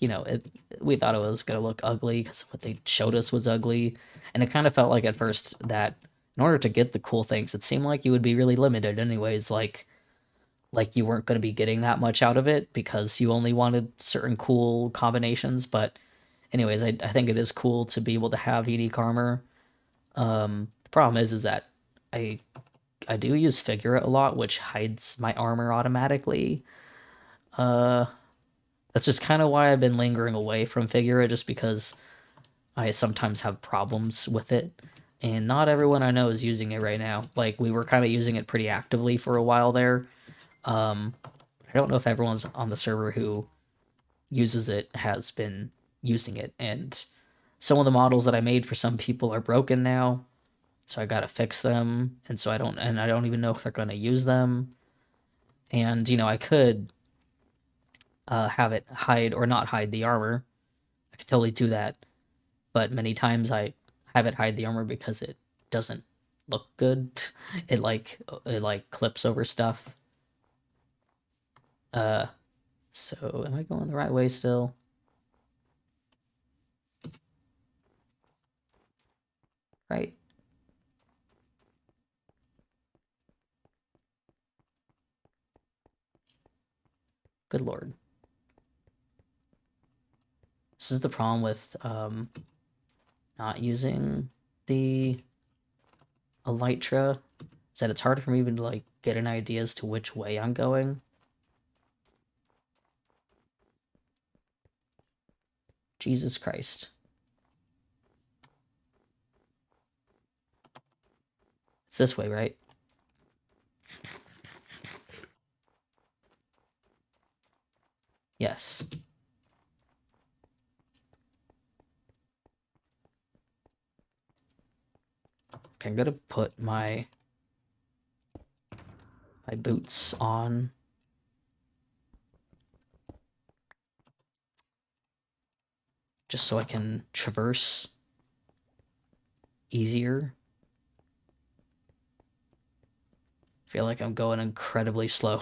we thought it was gonna look ugly because what they showed us was ugly, and it kind of felt like at first that in order to get the cool things, it seemed like you would be really limited anyways. Like you weren't going to be getting that much out of it because you only wanted certain cool combinations. But anyways, I think it is cool to be able to have unique armor. The problem is that I I do use figure a lot, which hides my armor automatically. Uh, that's just kind of why I've been lingering away from figure, just because I sometimes have problems with it. And not everyone I know is using it right now. Like we were kind of using it pretty actively for a while there. Um, I don't know if everyone's on the server who uses it has been using it, and some of the models that I made for some people are broken now, so I gotta fix them, and I don't even know if they're gonna use them. And I could have it hide or not hide the armor. I could totally do that, but many times I have it hide the armor because it doesn't look good. It like clips over stuff. Uh, so am I going the right way still? Right. Good lord. This is the problem with not using the elytra, is that it's hard for me even to like get an idea as to which way I'm going. Jesus Christ. It's this way, right? Yes. Okay, I'm gonna put my boots on. Just so I can traverse easier. I feel like I'm going incredibly slow.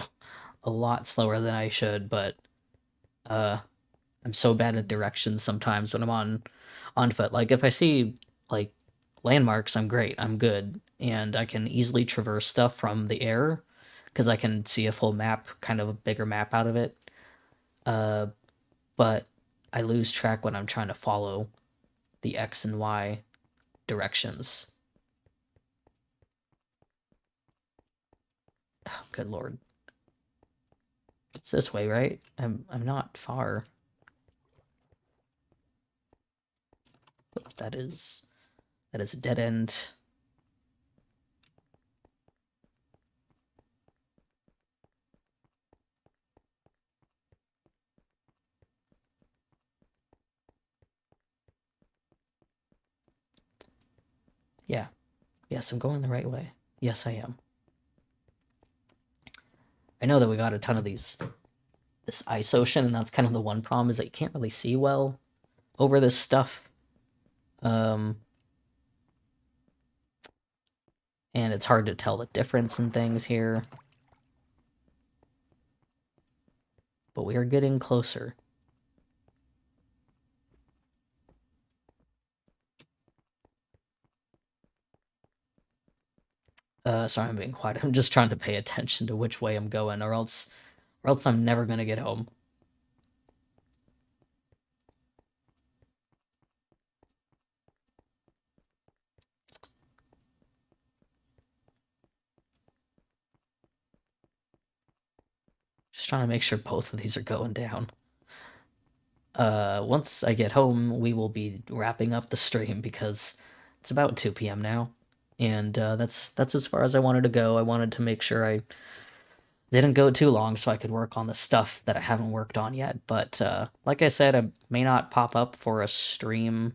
A lot slower than I should, but uh I'm so bad at directions sometimes when I'm on foot. Like if I see like landmarks, I'm great. I'm good, and I can easily traverse stuff from the air because I can see a full map, kind of a bigger map out of it. Uh, but I lose track when I'm trying to follow the X and Y directions. Oh, good lord. It's this way, right? I'm not far. That is a dead end. Yeah. Yes, I'm going the right way. Yes, I am. I know that we got a ton of this ice ocean, and that's kind of the one problem, is that you can't really see well over this stuff. Um, and it's hard to tell the difference in things here. But we are getting closer. Sorry, I'm being quiet. I'm just trying to pay attention to which way I'm going, or else I'm never gonna get home. Just trying to make sure both of these are going down. Once I get home, we will be wrapping up the stream because it's about 2 p.m. now, and that's as far as I wanted to go. I wanted to make sure I didn't go too long so I could work on the stuff that I haven't worked on yet. But like I said, I may not pop up for a stream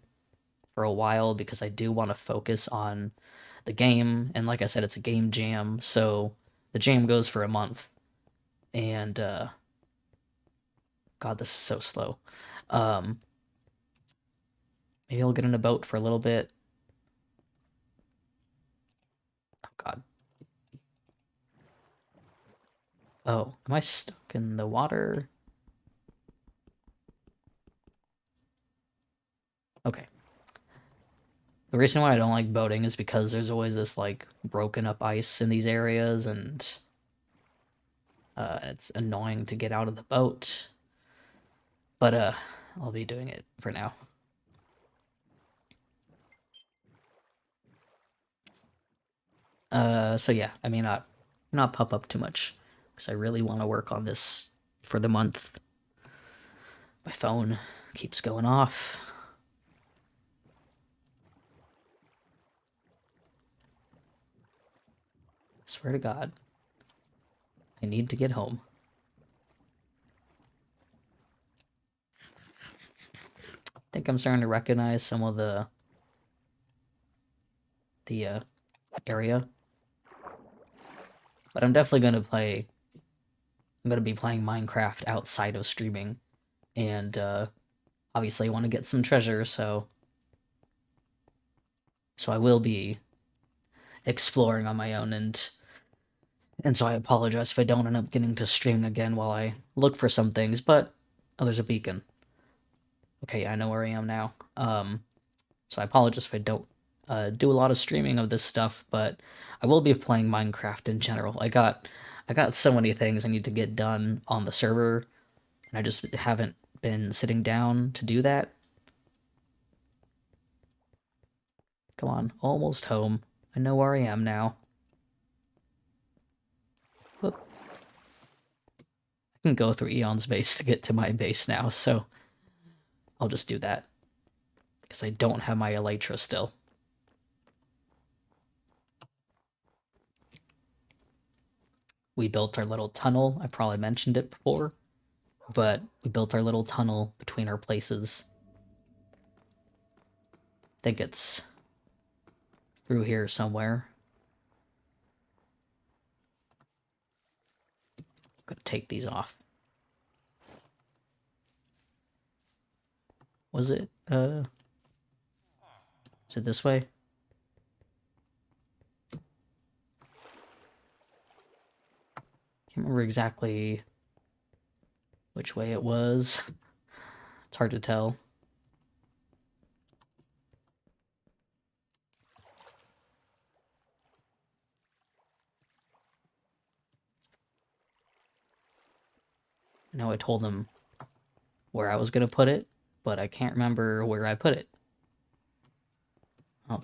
for a while because I do want to focus on the game. And like I said, it's a game jam, so the jam goes for a month. And God, this is so slow. Um, Maybe I'll get in a boat for a little bit. Oh God. Oh, am I stuck in the water? Okay. The reason why I don't like boating is because there's always this like broken up ice in these areas, and it's annoying to get out of the boat. But I'll be doing it for now. So yeah, I may not pop up too much because I really want to work on this for the month. My phone keeps going off. Swear to God, I need to get home. I think I'm starting to recognize some of the area, but I'm definitely gonna play. I'm gonna be playing Minecraft outside of streaming, and obviously I want to get some treasure, so I will be exploring on my own, and so I apologize if I don't end up getting to stream again while I look for some things. But oh, there's a beacon. Okay, I know where I am now. So I apologize if I don't do a lot of streaming of this stuff, but I will be playing Minecraft in general. I got so many things I need to get done on the server, and I just haven't been sitting down to do that. Come on, almost home. I know where I am now. Whoop. I can go through Eon's base to get to my base now, so I'll just do that. Because I don't have my elytra still. We built our little tunnel. I probably mentioned it before, but we built our little tunnel between our places. I think it's through here somewhere. I'm gonna take these off. Was it, is it this way? Can't remember exactly which way it was. It's hard to tell. I know I told him where I was gonna put it, but I can't remember where I put it. Oh.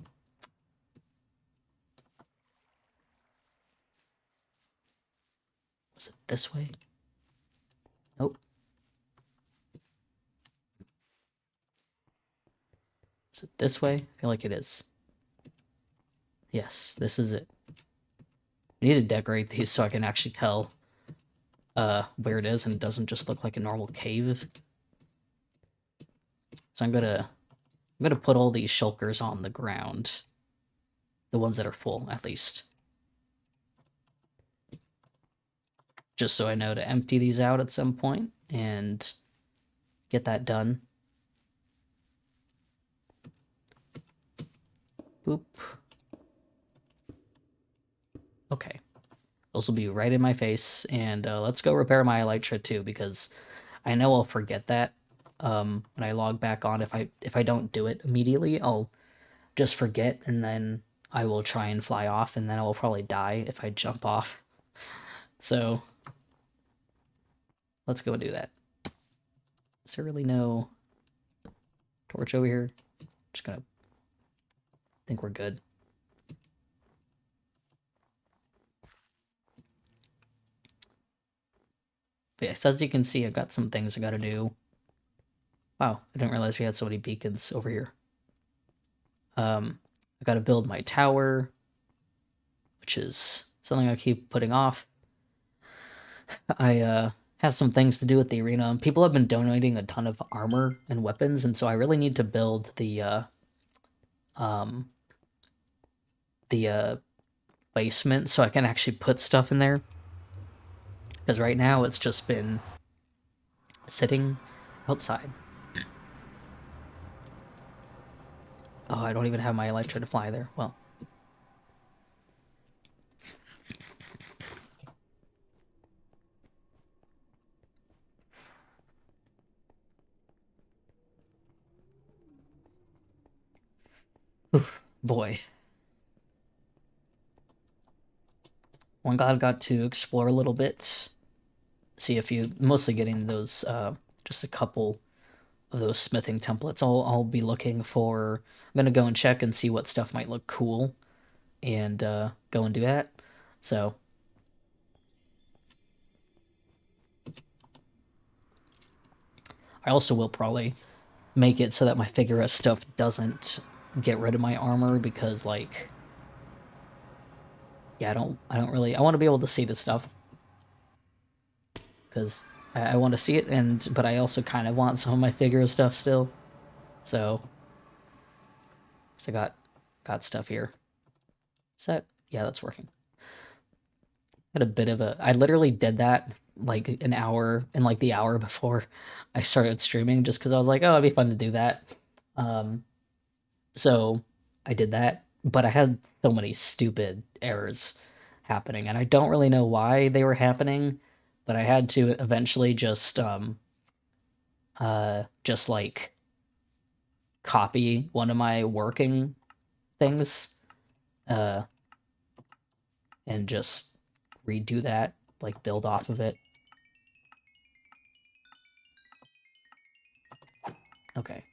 Was it this way? Nope. Is it this way? I feel like it is. Yes, this is it. I need to decorate these so I can actually tell where it is and it doesn't just look like a normal cave. So I'm gonna put all these shulkers on the ground. The ones that are full, at least. Just so I know to empty these out at some point and get that done. Boop. Okay. Those will be right in my face, and let's go repair my elytra too, because I know I'll forget that when I log back on. If I don't do it immediately, I'll just forget, and then I will try and fly off, and then I will probably die if I jump off. So let's go do that. Is there really no torch over here? Just gonna think we're good. But yes, as you can see, I've got some things I gotta do. Wow, I didn't realize we had so many beacons over here. I gotta build my tower. which is something I keep putting off. I have some things to do with the arena. People have been donating a ton of armor and weapons, and so I really need to build um, the basement so I can actually put stuff in there. Because right now it's just been sitting outside. Oh, I don't even have my elytra to fly there. Well. Oof, boy. One god got to explore a little bit. See a few, mostly getting those, just a couple of those smithing templates. I'll be looking for. I'm gonna go and check and see what stuff might look cool, and go and do that. So I also will probably make it so that my figure stuff doesn't get rid of my armor because like, yeah, I don't really. I want to be able to see the stuff because I want to see it, but I also kind of want some of my figure stuff still. So I got stuff here. Set. Yeah, that's working. Had a bit of a. I literally did that like an hour in like the hour before I started streaming, just because I was like, oh, it'd be fun to do that. Um, so I did that, but I had so many stupid errors happening, and I don't really know why they were happening, but I had to eventually just like copy one of my working things, uh, and just redo that, like build off of it. Okay.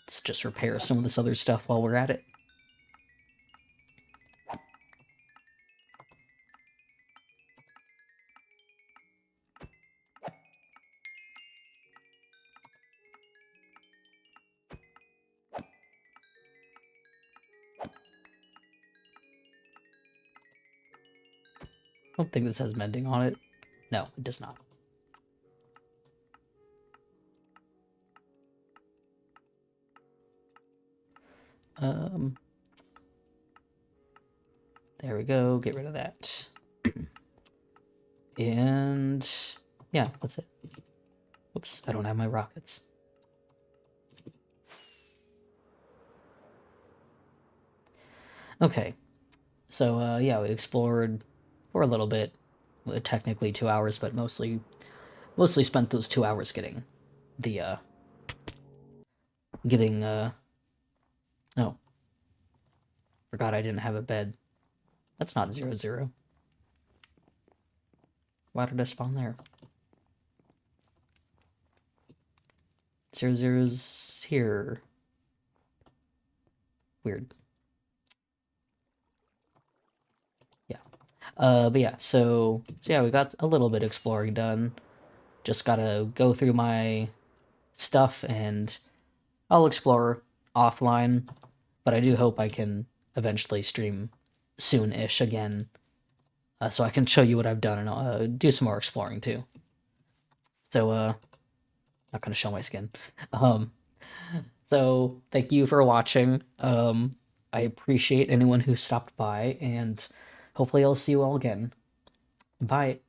Let's just repair some of this other stuff while we're at it. I don't think this has mending on it. No, it does not. There we go. Get rid of that. And yeah, that's it. Oops, I don't have my rockets. Okay, so yeah, we explored for a little bit. Technically 2 hours, but mostly spent those 2 hours getting the oh, forgot I didn't have a bed. That's not 0, 0. Why did I spawn there? 0, 0's here. Weird. Yeah. But yeah, so yeah, we got a little bit exploring done. Just gotta go through my stuff and I'll explore offline, but I do hope I can eventually stream soon-ish again, so I can show you what I've done and do some more exploring too. So, not gonna show my skin. Um, so thank you for watching. I appreciate anyone who stopped by, and hopefully I'll see you all again. Bye.